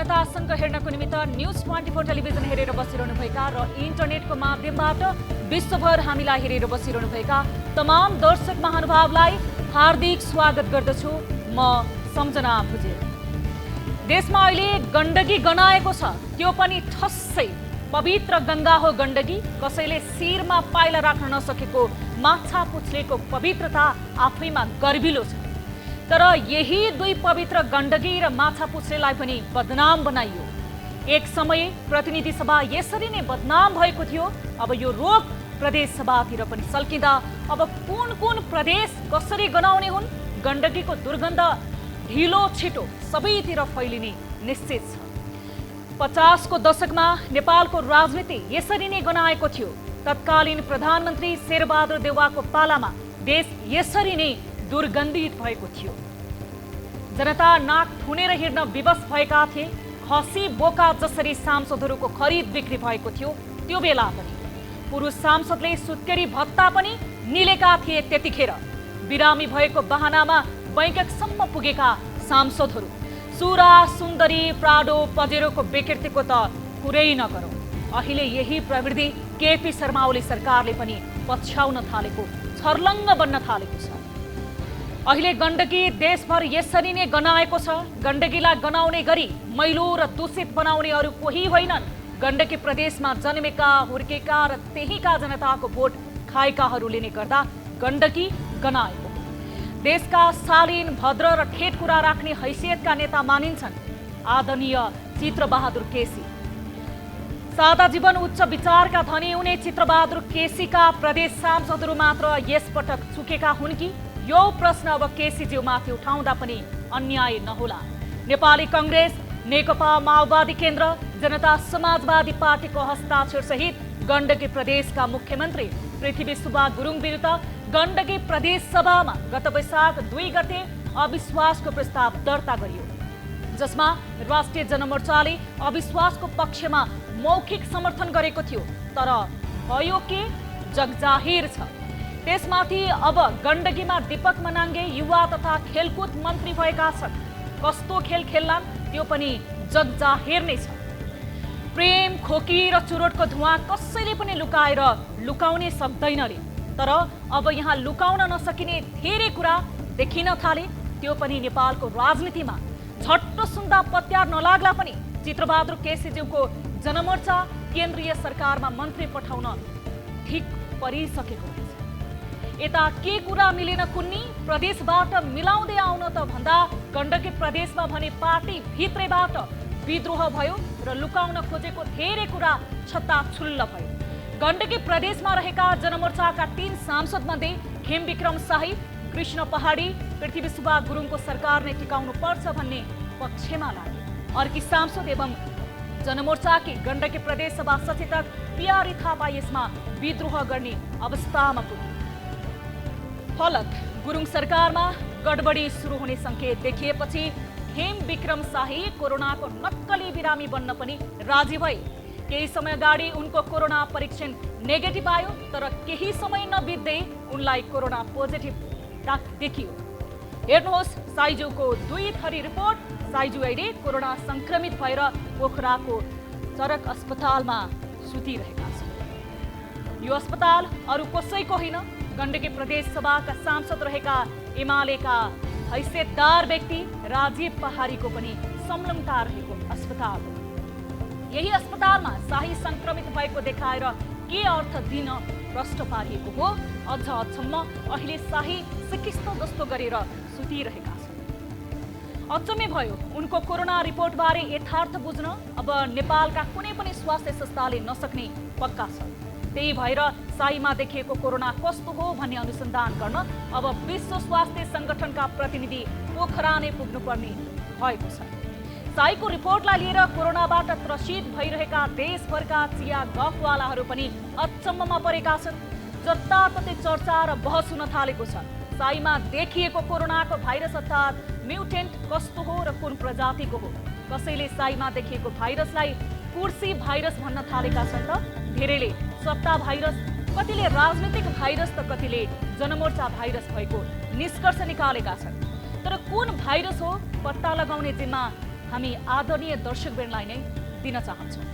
जनतासँग हेर्नको निमित्त news 24 television हेरेर बसिरहनुभएका र इन्टरनेटको माध्यमबाट विश्वभर हामीलाई हेरेर बसिरहनुभएका तमाम दर्शक महानुभावलाई हार्दिक स्वागत गर्दछु। म सम्झना भुजेल। देशमा अहिले गण्डकी गनाएको छ, त्यो पनि ठस्सै। पवित्र गङ्गा हो गण्डकी। कसैले शिरमा पाइला राख्न नसकेको माछापुच्छ्रेको पवित्रता आफैमा गर्विलो छ। तर यही दुई पवित्र गण्डकी र माछापुच्छ्रेलाई पनि बदनाम बनाइयो। एक समय प्रतिनिधि सभा यसरी नै बदनाम भएको थियो। अब यो रोग प्रदेश सभातिर पनि सल्किँदा अब कुन कुन प्रदेश कसरी गनाउने हुन्? गण्डकीको दुर्गन्ध ढिलो छिटो सबैतिर फैलिने निश्चित छ। 50 को दशकमा नेपालको राजनीति यसरी नै गनाएको थियो। तत्कालीन प्रधानमन्त्री शेरबहादुर देउवाको पालामा देश यसरी नै दुर्गन्धित भएको थियो। जनता नाक थुनेर हिँड्न विवश भएका थिए। खसी बोका जसरी सांसदहरूको खरिद बिक्री भएको थियो। त्यो बेला पनि पुरुष सांसदले सुत्केरी भत्ता पनि निलेका थिए। त्यतिखेर बिरामी भएको बहानामा बैङ्ककसम्म पुगेका सांसदहरू। सुरा सुन्दरी प्राडो पजेरोको बेकृतिको त कुरै नगरौँ। अहिले यही प्रवृत्ति केपी शर्मा ओली सरकारले पनि पछ्याउन थालेको, छर्लङ्ग बन्न थालेको छ। अहिले गण्डकी देशभर यसरी नै गनाएको छ। गण्डकीलाई गनाउने गरी मैलो र दूषित बनाउने अरू कोही होइनन्। गण्डकी प्रदेशमा जन्मेका हुर्केका र त्यहीका जनताको भोट खाएकाहरूले नै गर्दा गण्डकी गनाएको। देशका शालीन भद्र र ठेट कुरा राख्ने हैसियतका नेता मानिन्छन् आदरणीय चित्रबहादुर केसी। सादा जीवन उच्च विचारका धनी हुने चित्रबहादुर केसीका प्रदेश सांसदहरू मात्र यसपटक चुकेका हुन् कि? यो प्रश्न अब केसीज्यूमाथि उठाउँदा पनि अन्याय नहोला। नेपाली कांग्रेस, नेकपा माओवादी केन्द्र, जनता समाजवादी पार्टीको हस्ताक्षर सहित गण्डकी प्रदेशका मुख्यमन्त्री पृथ्वी सुब्बा गुरुङ विरुद्ध गण्डकी प्रदेश सभामा गत वैशाख 2 गते अविश्वासको प्रस्ताव दर्ता गरियो, जसमा राष्ट्रिय जनमोर्चाले अविश्वासको पक्षमा मौखिक समर्थन गरेको थियो। तर भयो के? जगजाहिर छ। त्यसमाथि अब गण्डकीमा दीपक मनाङ्गे युवा तथा खेलकुद मन्त्री भएका छन्। कस्तो खेल खेल्लान् त्यो पनि जगजाहिर नै छ। प्रेम, खोकी र चुरोटको धुवाँ कसैले पनि लुकाउनै सक्दैनले। तर अब यहाँ लुकाउन नसकिने धेरै कुरा देखिन थाले। त्यो पनि नेपालको राजनीतिमा झट्ट सुन्दा पत्यार नलाग्ला पनि चित्रबहादुर केसीज्यूको जनमोर्चा केन्द्रीय सरकारमा मन्त्री पठाउन ठिक परिसकेको हुन्छ। यता के कुरा मिलेन कुन्नी प्रदेशबाट मिलाउँदै आउन त भन्दा गण्डकी प्रदेशमा भने पार्टी भित्रैबाट विद्रोह भयो र लुकाउन खोजेको धेरै कुरा छत्ताछुल्ल भयो। गण्डकी प्रदेशमा रहेका जनमोर्चाका 3 सांसद मध्ये खेमविक्रम शाही, कृष्ण पहाडी, पृथ्वी सुब्बा गुरुङको सरकार नै टिकाउनु पर्छ भन्ने पक्षमा लागे। अर्की सांसद एवं जनमोर्चाकी गण्डकी प्रदेश सभा सचेतक पियारी थापा यसमा विद्रोह गर्ने अवस्थामा पुगे। फलत गुरुङ सरकारमा गडबडी सुरु हुने संकेत देखिएपछि खेमविक्रम शाही कोरोनाको नक्कली बिरामी बन्न पनि राजी भए। केही समय अगाडि उनको कोरोना परीक्षण नेगेटिभ आयो, तर केही समय नबित्दै उनलाई कोरोना पोजिटिभ देखियो। हेर्नुहोस् साइजूको 2 थरी रिपोर्ट। साइजू अहिले कोरोना संक्रमित भएर पोखराको सडक अस्पतालमा सुतिरहेका छन्। यो अस्पताल अरू कसैको होइन, गण्डकी प्रदेश सभाका सांसद रहेका एमालेका हैसियतदार व्यक्ति राजीव पहाडीको पनि संलग्नता रहेको अस्पताल हो। यही अस्पतालमा शाही संक्रमित भएको देखाएर के अर्थ दिन प्रश्न पारिएको हो। अझ अचम्म अहिले शाही सिकिस्त जस्तो गरेर सुतिरहेका छन्। अचम्मै भयो उनको कोरोना रिपोर्ट बारे यथार्थ बुझ्न। अब नेपालका कुनै पनि स्वास्थ्य संस्थाले नसक्ने पक्का छ। त्यही भएर शाहीमा देखिएको कोरोना कस्तो हो भन्ने अनुसन्धान गर्न अब विश्व स्वास्थ्य संगठनका प्रतिनिधि पोखरा नै पुग्नुपर्ने भएको छ। शाहीको रिपोर्टलाई लिएर कोरोनाबाट त्रसित भइरहेका देशभरका चिया गफवालाहरू पनि अचम्ममा परेका छन्। जताततै चर्चा र बहस हुन थालेको छ। शाहीमा देखिएको कोरोनाको भाइरस अर्थात् म्युटेन्ट कस्तो हो र कुन प्रजातिको हो? कसैले शाहीमा देखिएको भाइरसलाई कुर्सी भाइरस भन्न थालेका छन् त धेरैले सत्ता भाइरस, कतिले राजनीतिक भाइरस त कतिले जनमोर्चा भाइरस भएको निष्कर्ष निकालेका छन्। तर कुन भाइरस हो पत्ता लगाउने जिम्मा हामी आदरणीय दर्शकवृन्दलाई नै दिन चाहन्छौँ।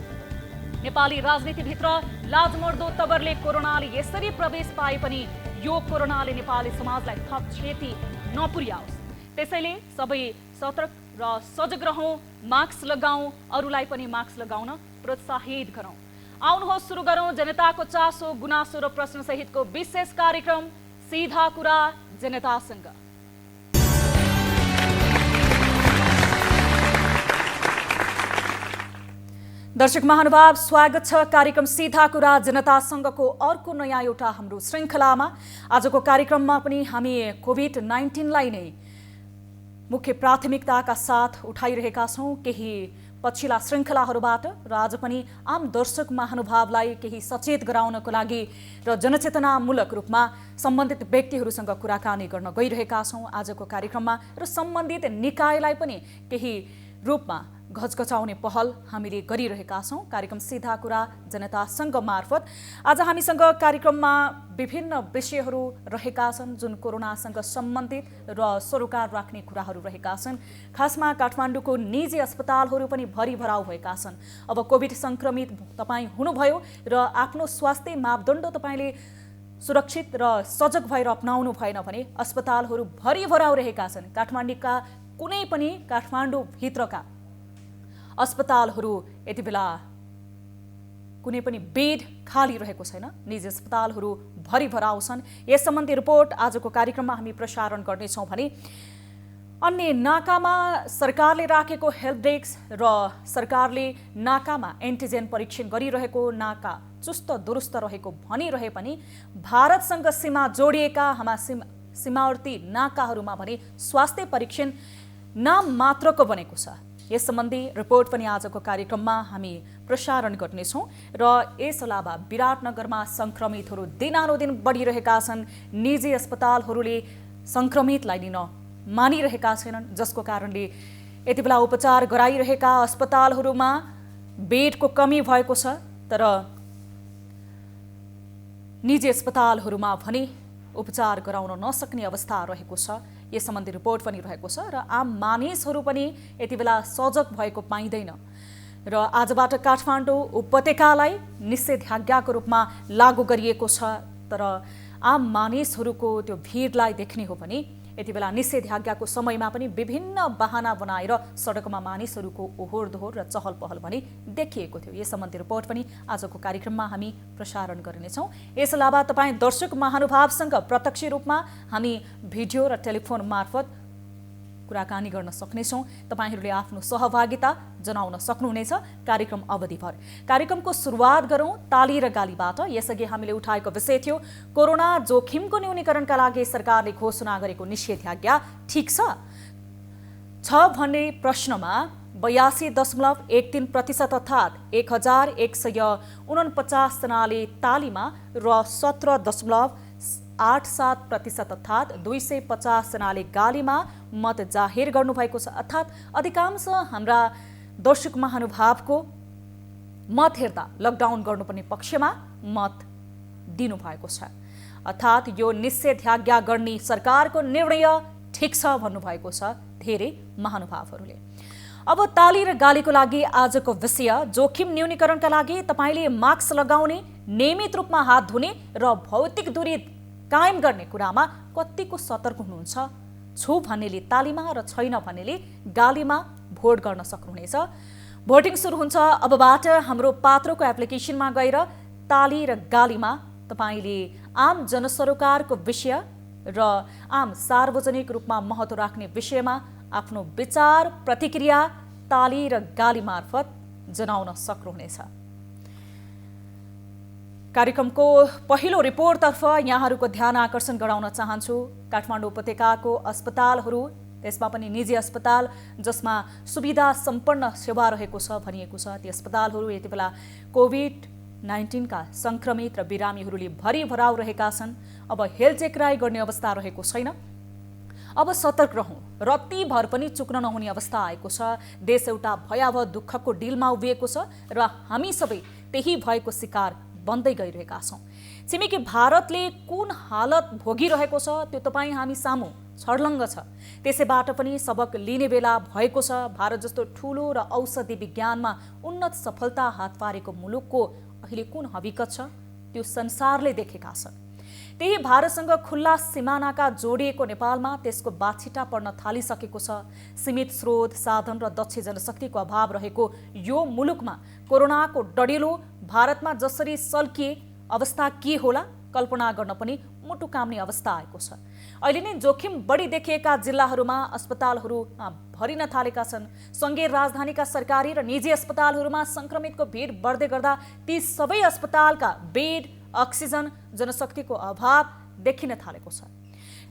नेपाली राजनीतिभित्र लाजमर्दो तवरले कोरोनाले यसरी प्रवेश पाए पनि यो कोरोनाले नेपाली समाजलाई थप क्षति नपुर्याओस्। त्यसैले सबै सतर्क र सजग रहौँ, मास्क लगाऊ, अरूलाई पनि मास्क लगाउन प्रोत्साहित गरौँ। आउनुहोस् सुरु गरौँ जनताको चासो, गुनासो र प्रश्न सहितको विशेष कार्यक्रम सीधा कुरा जनतासँग। दर्शक महानुभाव, स्वागत छ कार्यक्रम सीधा कुरा जनतासँगको अर्को नयाँ एउटा हाम्रो श्रृङ्खलामा। आजको कार्यक्रममा पनि हामी कोभिड-19लाई नै मुख्य प्राथमिकताका साथ उठाइरहेका छौँ केही पछिल्ला श्रृङ्खलाहरूबाट र आज पनि आम दर्शक महानुभावलाई केही सचेत गराउनको लागि र जनचेतनामूलक रूपमा सम्बन्धित व्यक्तिहरूसँग कुराकानी गर्न गइरहेका छौँ आजको कार्यक्रममा र सम्बन्धित निकायलाई पनि केही रूपमा घचघचाउने पहल हामीले गरिरहेका छौँ कार्यक्रम सीधा कुरा जनतासँग मार्फत। आज हामीसँग कार्यक्रममा विभिन्न विषयहरू रहेका छन् जुन कोरोनासँग सम्बन्धित र सरोकार राख्ने कुराहरू रहेका छन्। खासमा काठमाडौँको निजी अस्पतालहरू पनि भरिभराउ भएका छन्। अब कोभिड सङ्क्रमित तपाईँ हुनुभयो र आफ्नो स्वास्थ्य मापदण्ड तपाईँले सुरक्षित र सजग भएर अपनाउनु भएन भने अस्पतालहरू भरिभराउ रहेका छन्। काठमाडौँका कुनै पनि काठमाडौँभित्रका अस्पतालहरू यति बेला कुनै पनि बेड खाली रहेको छैन, निजी अस्पतालहरू भरिभराउ छन्। यस सम्बन्धी रिपोर्ट आजको कार्यक्रममा हामी प्रसारण गर्नेछौँ भने अन्य नाकामा सरकारले राखेको हेल्प डेस्क र सरकारले नाकामा एन्टिजेन परीक्षण गरिरहेको नाका चुस्त दुरुस्त रहेको भनिरहे पनि भारतसँग सीमा जोडिएका हाम्रा सीमावर्ती नाकाहरूमा भने स्वास्थ्य परीक्षण नाम मात्रको बनेको छ। यस सम्बन्धी रिपोर्ट पनि आजको कार्यक्रममा हामी प्रसारण गर्नेछौँ र यस अलावा विराटनगरमा सङ्क्रमितहरू दिनानुदिन बढिरहेका छन्। निजी अस्पतालहरूले सङ्क्रमितलाई लिन मानिरहेका छैनन्, जसको कारणले यति बेला उपचार गराइरहेका अस्पतालहरूमा बेडको कमी भएको छ। तर निजी अस्पतालहरूमा भने उपचार गराउन नसक्ने अवस्था रहेको छ। यस सम्बन्धी रिपोर्ट पनि रहेको छ र आम मानिसहरू पनि यति बेला सजग भएको पाइँदैन र आजबाट काठमाडौँ उपत्यकालाई निषेधाज्ञाको रूपमा लागू गरिएको छ। तर आम मानिसहरूको त्यो भिडलाई देख्ने हो भने यति बेला निषेधाज्ञाको समयमा पनि विभिन्न बहाना बनाएर सडकमा मानिसहरूको ओहोर दोहोर र चहल पहल पनि देखिएको थियो। यस सम्बन्धी रिपोर्ट पनि आजको कार्यक्रममा हामी प्रसारण गर्नेछौँ। यस अलावा तपाईँ दर्शक महानुभावसँग प्रत्यक्ष रूपमा हामी भिडियो र टेलिफोन मार्फत कुराकानी गर्न सक्नेछौँ। तपाईहरूले आफ्नो सहभागिता जनाउन सक्नुहुनेछ कार्यक्रम अवधिभर। कार्यक्रमको सुरुवात गरौँ ताली र गालीबाट। यसअघि हामीले उठाएको विषय थियो कोरोना जोखिमको न्यूनीकरणका लागि सरकारले घोषणा गरेको निषेधाज्ञा ठिक छ भन्ने प्रश्नमा 82.13% अर्थात् 1149 जनाले तालीमा र 17.87% अर्थात् 250 जनाले गालीमा मत जाहेर गर्नुभएको छ। अर्थात् अधिकांश हाम्रा दर्शक महानुभावको मत हेर्दा लकडाउन गर्नुपर्ने पक्षमा मत दिनुभएको छ। अर्थात् यो निषेधाज्ञा गर्ने सरकारको निर्णय ठिक छ भन्नुभएको छ धेरै महानुभावहरूले। अब ताली र गालीको लागि आजको विषय जोखिम न्यूनीकरणका लागि तपाईँले मास्क लगाउने, नियमित रूपमा हात धुने र भौतिक दूरी कायम गर्ने कुरामा कतिको सतर्क हुनुहुन्छ? छु भन्नेले तालीमा र छैन भन्नेले गालीमा भोट गर्न सक्नुहुनेछ। भोटिङ सुरु हुन्छ अबबाट। हाम्रो पात्रोको एप्लिकेसनमा गएर ताली र गालीमा तपाईँले आम जनसरोकारको विषय र आम सार्वजनिक रूपमा महत्त्व राख्ने विषयमा आफ्नो विचार प्रतिक्रिया ताली र गाली मार्फत जनाउन सक्नुहुनेछ। कार्यक्रमको पहिलो रिपोर्टतर्फ यहाँहरूको ध्यान आकर्षण गराउन चाहन्छु। काठमाडौँ उपत्यकाको अस्पतालहरू, त्यसमा पनि निजी अस्पताल जसमा सुविधा सम्पन्न सेवा रहेको छ भनिएको छ, ती अस्पतालहरू यति बेला कोभिड-19 का सङ्क्रमित र बिरामीहरूले भरिभराउ रहेका छन्। अब हेलचेक्राइ गर्ने अवस्था रहेको छैन। अब सतर्क रहौँ, रत्तीभर पनि चुक्न नहुने अवस्था आएको छ। देश एउटा भयावह दुःखको डिलमा उभिएको छ र हामी सबै त्यही भएको शिकार बन्दै गइरहेका छौँ। छिमेकी भारतले कुन हालत भोगिरहेको छ त्यो तपाईँ हामी सामु छर्लङ्ग छ। त्यसैबाट पनि सबक लिने बेला भएको छ। भारत जस्तो ठुलो र औषधि विज्ञानमा उन्नत सफलता हात पारेको मुलुकको अहिले कुन हकीकत छ त्यो संसारले देखेका छ। त्यही भारतसँग खुल्ला सिमानाका जोडिएको नेपालमा त्यसको बाछिटा पर्न थालिसकेको छ। सीमित स्रोत, साधन र दक्ष जनशक्तिको अभाव रहेको यो मुलुकमा कोरोनाको डडेलो भारतमा जसरी सल्किए अवस्था के होला कल्पना गर्न पनि मुटु काम्ने अवस्था आएको छ। अहिले नै जोखिम बढी देखिएका जिल्लाहरूमा अस्पतालहरू भरिन थालेका छन्। सङ्घीय राजधानीका सरकारी र निजी अस्पतालहरूमा संक्रमितको भिड बढ्दै गर्दा ती सबै अस्पतालका बेड, अक्सिजन, जनशक्तिको अभाव देखिन थालेको छ।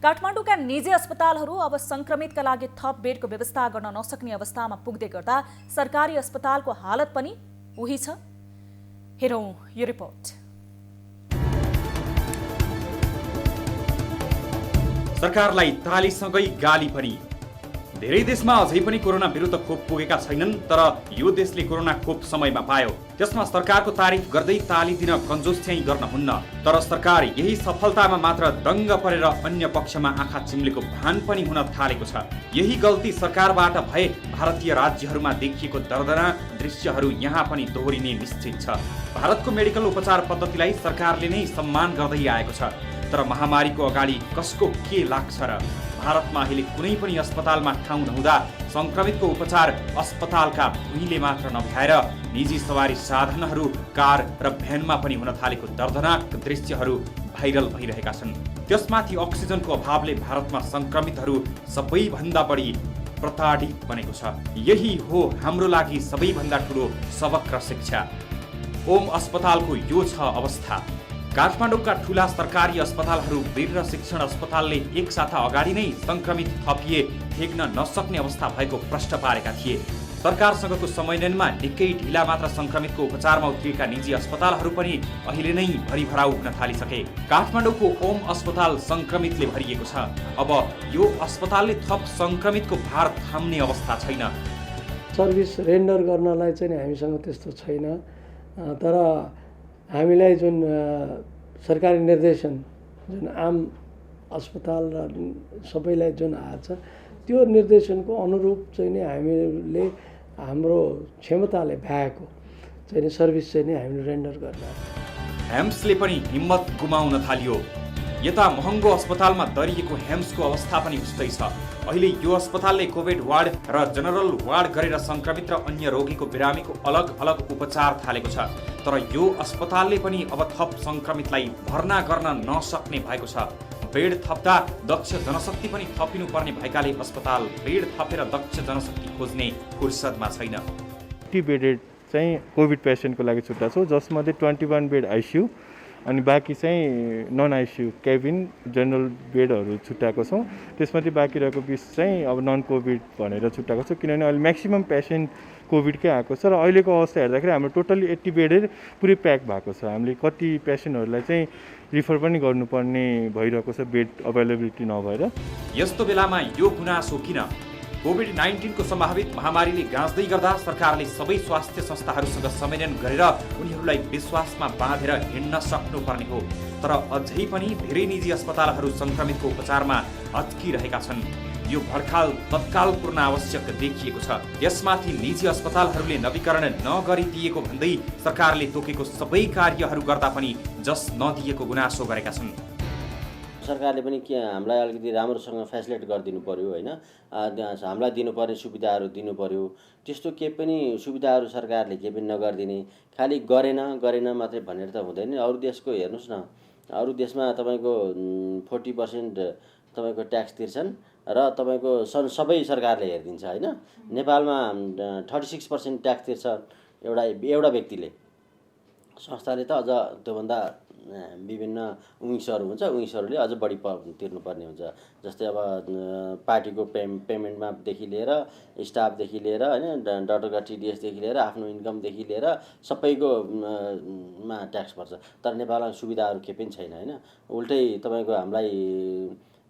काठमाडौँका निजी अस्पतालहरू अब संक्रमितका लागि थप बेडको व्यवस्था गर्न नसक्ने अवस्थामा पुग्दै गर्दा सरकारी अस्पतालको हालत पनि उही छ। हेरौँ यो रिपोर्ट। सरकारलाई तालीसँगै गाली पनि। धेरै देशमा अझै पनि कोरोना विरुद्ध खोप पुगेका छैनन्, तर यो देशले कोरोना खोप समयमा पायो। त्यसमा सरकारको तारिफ गर्दै ताली दिन कन्जोस चाहिँ गर्न हुन्न। तर सरकार यही सफलतामा मात्र दङ्ग परेर अन्य पक्षमा आँखा चिम्लेको भान पनि हुन थालेको छ। यही गल्ती सरकारबाट भए भारतीय राज्यहरूमा देखिएको दर्दनाक दृश्यहरू यहाँ पनि दोहोरिने निश्चित छ। भारतको मेडिकल उपचार पद्धतिलाई सरकारले नै सम्मान गर्दै आएको छ। तर महामारीको अगाडि कसको के लाग्छ र? भारतमा अहिले कुनै पनि अस्पतालमा ठाउँ नहुँदा संक्रमितको उपचार अस्पतालका भुइँले मात्र नभएर निजी सवारी साधनहरू, कार र भ्यानमा पनि हुन थालेको दर्दनाक दृश्यहरू भाइरल भइरहेका छन्। त्यसमाथि अक्सिजनको अभावले भारतमा संक्रमितहरू सबैभन्दा बढी प्रताडित बनेको छ। यही हो हाम्रो लागि सबैभन्दा ठुलो सबक र शिक्षा। ओम अस्पतालको यो छ अवस्था। काठमाडौँका ठूला सरकारी अस्पतालहरू, बेड र शिक्षण अस्पतालले एक साता अगाडि नै संक्रमित थपिए ठेक्न नसक्ने अवस्था भएको प्रश्न पारेका थिए। सरकारसँगको समन्वयनमा निकै ढिला मात्र संक्रमितको उपचारमा उत्रिएका निजी अस्पतालहरू पनि अहिले नै भरिभराउ हुन थालिसके। काठमाडौँको ओम अस्पताल संक्रमितले भरिएको छ। अब यो अस्पतालले थप संक्रमितको भार थाम्ने अवस्था छैन। सर्भिस रेन्डर गर्नलाई चाहिँ हामीसँग त्यस्तो छैन। तर हामीलाई जुन सरकारी निर्देशन जुन आम अस्पताल र सबैलाई जुन आएको छ त्यो निर्देशनको अनुरूप चाहिँ नि हामीले हाम्रो क्षमताले भ्याएको चाहिँ नि सर्भिस चाहिँ नि हामीले रेन्डर गर्न। हेम्सले पनि हिम्मत गुमाउन थाल्यो। यता महँगो अस्पतालमा दरिएको हेम्सको अवस्था पनि उस्तै छ। अहिले यो अस्पतालले कोभिड वार्ड र जनरल वार्ड गरेर संक्रमित र अन्य रोगीको बिरामीको अलग अलग उपचार थालेको छ। तर यो अस्पतालले पनि अब थप संक्रमितलाई भर्ना गर्न नसक्ने भएको छ। बेड थप्दा दक्ष जनशक्ति पनि थपिनुपर्ने भएकाले अस्पताल बेड थपेर दक्ष जनशक्ति खोज्ने फुर्सदमा छैन। 50 बेडेड चाहिँ कोभिड पेसेन्टको लागि छुट्टा छौँ, जसमध्ये 21 बेड आइसियू अनि बाँकी चाहिँ नन आइसियू केबिन जनरल बेडहरू छुट्याएको छौँ। त्यसमध्ये बाँकी रहेको 20 चाहिँ अब नन कोभिड भनेर छुट्याएको छौँ, किनभने अहिले म्याक्सिमम् पेसेन्ट कोभिडकै आएको छ। र अहिलेको अवस्था हेर्दाखेरि हाम्रो टोटली 80 बेडेड पुरै प्याक भएको छ। हामीले कति पेसेन्टहरूलाई चाहिँ रिफर पनि गर्नुपर्ने भइरहेको छ बेड अभाइलेबिलिटी नभएर। यस्तो बेलामा यो गुनासो किन? कोभिड-19 को सम्भावित महामारीले गाँच्दै गर्दा सरकारले सबै स्वास्थ्य संस्थाहरूसँग समन्वय गरेर उनीहरूलाई विश्वासमा बाँधेर हिँड्न सक्नुपर्ने हो। तर अझै पनि धेरै निजी अस्पतालहरू संक्रमितको उपचारमा अड्किरहेका छन्। यो भर्खर तत्काल पूर्ण आवश्यक देखिएको छ। यसमाथि निजी अस्पतालहरूले नवीकरण नगरिदिएको भन्दै सरकारले तोकेको सबै कार्यहरू गर्दा पनि जस नदिएको गुनासो गरेका छन्। सरकारले पनि के हामीलाई अलिकति राम्रोसँग फेसिलिटी गरिदिनु पर्यो हैन, हामीलाई दिनुपर्ने सुविधाहरू दिनु पर्यो। त्यस्तो के पनि सुविधाहरू सरकारले के पनि नगरिदिने, खालि गरेन मात्रै भनेर त हुँदैन। अरू देशको हेर्नुस् न, अरू देशमा तपाईको 40% तपाईको ट्याक्स तिर्छन् र तपाईको सबै सरकारले हेरिदिन्छ हैन। नेपालमा 36% ट्याक्स तिर्छ एउटा व्यक्तिले। संस्थाले त अझ त्योभन्दा विभिन्न विङ्सहरू हुन्छ, विङ्सहरूले अझ बढी तिर्नुपर्ने हुन्छ। जस्तै अब पार्टीको पेमेन्टमा देखि लिएर स्टाफदेखि लिएर हैन, डाक्टरका टिडिएसदेखि लिएर आफ्नो इन्कमदेखि लिएर सबैको मा ट्याक्स पर्छ। तर नेपालमा सुविधाहरू के पनि छैन हैन। उल्टै तपाईको हामीलाई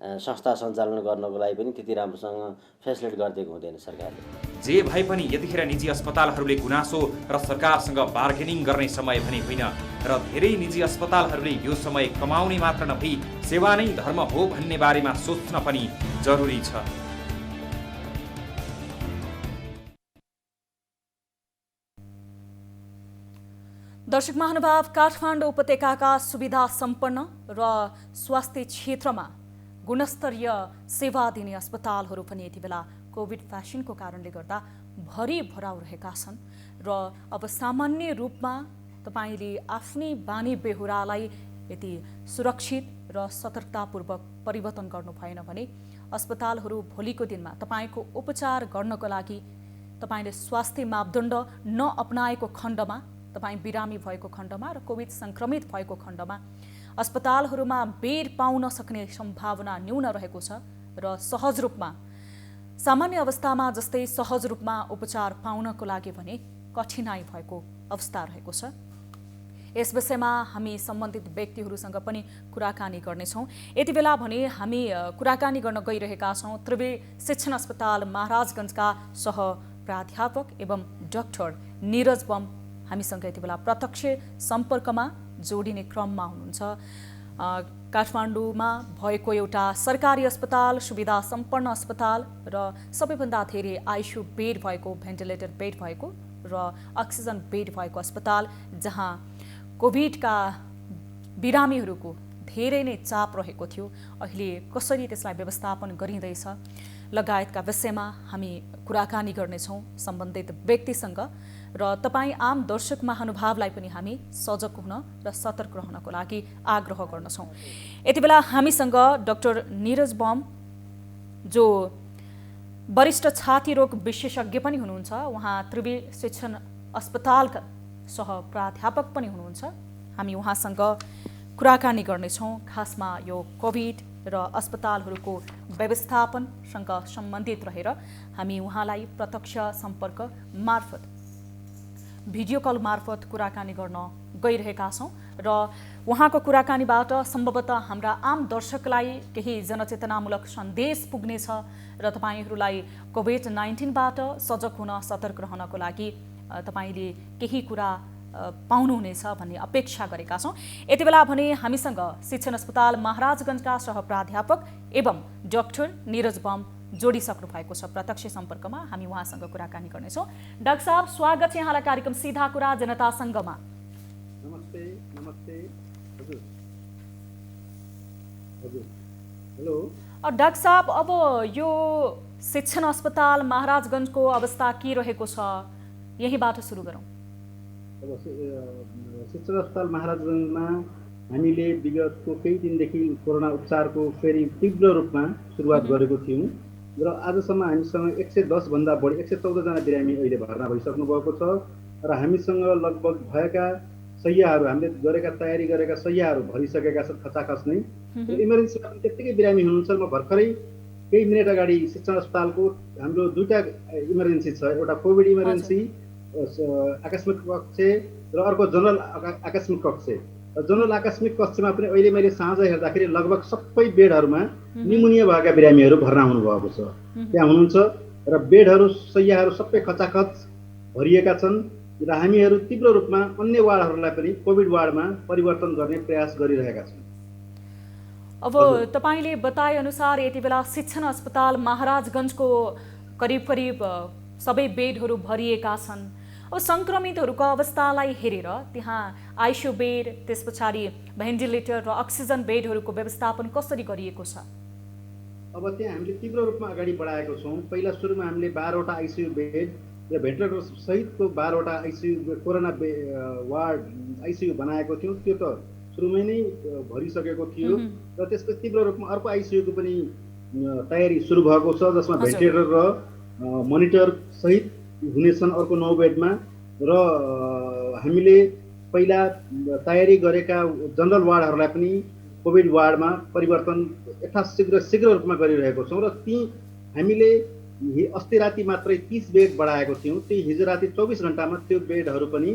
संस्था सञ्चालन गर्नको लागि पनि त्यति राम्रोसँग फेसिलिट गरिदिएको हुँदैन सरकारले। जे भए पनि यतिखेर निजी अस्पतालहरूले गुनासो र सरकारसँग बार्गेनिङ गर्ने समय भने होइन र धेरै निजी अस्पतालहरूले यो समय कमाउने मात्र नभई सेवा नै धर्म हो भन्ने बारेमा सोच्न पनि जरुरी छ। दर्शक महानुभाव, काठमाडौँ उपत्यकाका सुविधा सम्पन्न र स्वास्थ्य क्षेत्रमा गुणस्तरीय सेवा दिने अस्पतालहरू पनि यति बेला कोभिड भ्याक्सिनको कारणले गर्दा भरिभराउ रहेका छन् र अब सामान्य रूपमा तपाईले आफ्नै बानी बेहोरालाई यदि सुरक्षित र सतर्कतापूर्वक परिवर्तन गर्नु भएन भने अस्पतालहरू भोलिको दिनमा तपाईको उपचार गर्नको लागि तपाईले स्वास्थ्य मापदण्ड नअपनाएको खण्डमा, तपाई बिरामी भएको खण्डमा र कोभिड संक्रमित भएको खण्डमा अस्पतालहरूमा बेड पाउन सक्ने सम्भावना न्यून रहेको छ र सहज रूपमा सामान्य अवस्थामा जस्तै सहज रूपमा उपचार पाउनको लागि भने कठिनाई भएको अवस्था रहेको छ। यस विषयमा हामी सम्बन्धित व्यक्तिहरूसँग पनि कुराकानी गर्नेछौँ। यति बेला भने हामी कुराकानी गर्न गइरहेका छौँ त्रिवेणी शिक्षण अस्पताल महाराजगञ्जका सह प्राध्यापक एवं डाक्टर नीरज बम हामीसँग यति बेला प्रत्यक्ष सम्पर्कमा जोडिने क्रममा हुनुहुन्छ। काठमाडौँमा भएको एउटा सरकारी अस्पताल, सुविधा सम्पन्न अस्पताल र सबैभन्दा धेरै आइसियु बेड भएको, भेन्टिलेटर बेड भएको र अक्सिजन बेड भएको अस्पताल जहाँ कोभिडका बिरामीहरूको धेरै नै चाप रहेको थियो, अहिले कसरी त्यसलाई व्यवस्थापन गरिँदैछ लगायतका विषयमा हामी कुराकानी गर्नेछौँ सम्बन्धित व्यक्तिसँग र तपाईँ आम दर्शक महानुभावलाई पनि हामी सजग हुन र सतर्क रहनको लागि आग्रह गर्दछौँ। यति बेला हामीसँग डाक्टर नीरज बम जो वरिष्ठ छाती रोग विशेषज्ञ पनि हुनुहुन्छ, उहाँ त्रिवेणी शिक्षण अस्पतालका सह प्राध्यापक पनि हुनुहुन्छ। हामी उहाँसँग कुराकानी गर्नेछौँ खासमा यो कोभिड र अस्पतालहरूको व्यवस्थापनसँग सम्बन्धित रहेर हामी उहाँलाई प्रत्यक्ष सम्पर्क मार्फत भिडियो कल मार्फत कुराकानी गर्न गइरहेका छौँ र उहाँको कुराकानीबाट सम्भवतः हाम्रा आम दर्शकलाई केही जनचेतनामूलक सन्देश पुग्नेछ र तपाईँहरूलाई कोभिड-19बाट सजग हुन सतर्क रहनको लागि तपाईँले केही कुरा पाउनुहुनेछ भन्ने अपेक्षा गरेका छौँ। यति बेला भने हामीसँग शिक्षण अस्पताल महाराजगञ्जका सह प्राध्यापक एवं डाक्टर नीरज बम जोडिसक्नु भएको छ। प्रत्यक्ष सम्पर्कमा हामी उहाँसँग कुराकानी गर्नेछौँ। डाक्टर साहब, स्वागत छ यहाँलाई कार्यक्रम सीधा कुरा जनतासँगमा। नमस्ते। नमस्ते हजुर। हजुर हेलो। डाक्टर साहब, अब यो शिक्षण अस्पताल महाराजगञ्जको अवस्था के रहेको छ, यहीबाट सुरु गरौँ। अब शिक्षण अस्पताल महाराजगञ्जमा हामीले विगतको केही दिनदेखि कोरोना उपचारको फेरि तीव्र रूपमा सुरुवात गरेको थियौँ र आजसम्म हामीसँग 110 भन्दा बढी 114 जना बिरामी अहिले भर्ना भइसक्नु भएको छ र हामीसँग लगभग भएका शय्याहरू, हामीले गरेका तयारी गरेका शय्याहरू भरिसकेका छन् खचाखच नै। इमर्जेन्सीमा पनि त्यत्तिकै बिरामी हुनुहुन्छ। म भर्खरै केही मिनट अगाडि शिक्षण अस्पतालको हाम्रो दुईटा इमर्जेन्सी छ, एउटा कोभिड इमर्जेन्सी आकस्मिक कक्ष र अर्को जनरल आकस्मिक कक्ष। जनरल आकस्मिक कक्षमा पनि अहिले मैले साँझ हेर्दाखेरि लगभग सबै बेडहरूमा निमोनिया भएका बिरामीहरू भर्ना हुनुभएको छ, त्यहाँ हुनुहुन्छ र बेडहरू शय्याहरू सबै खचाखच भरिएका छन् र हामीहरू तीव्र रूपमा अन्य वार्डहरूलाई पनि कोभिड वार्डमा परिवर्तन गर्ने प्रयास गरिरहेका छौँ। अब तपाईँले बताए अनुसार यति बेला शिक्षण अस्पताल महाराजगञ्जको करिब सबै बेडहरू भरिएका छन्। अब सङ्क्रमितहरूको अवस्थालाई हेरेर त्यहाँ आइसियु बेड, त्यस पछाडि भेन्टिलेटर र अक्सिजन बेडहरूको व्यवस्थापन कसरी गरिएको छ? अब त्यहाँ हामीले तीव्र रूपमा अगाडि बढाएको छौँ। पहिला सुरुमा हामीले 12वटा आइसियु बेड र भेन्टिलेटर सहितको 12वटा आइसियु कोरोना वार्ड आइसियु बनाएको थियौँ। त्यो त सुरुमै नै भरिसकेको थियो र त्यसपछि तीव्र रूपमा अर्को आइसियुको पनि तयारी सुरु भएको छ, जसमा भेन्टिलेटर र मोनिटर सहित हुनेछन् अर्को 9 बेडमा। र हामीले पहिला तयारी गरेका जनरल वार्डहरूलाई पनि कोभिड वार्डमा परिवर्तन शीघ्र रूपमा गरिरहेको छौँ र ती हामीले अस्ति राति मात्रै 30 बेड बढाएको थियौँ। ती हिजो राति 24 घण्टामा त्यो बेडहरू पनि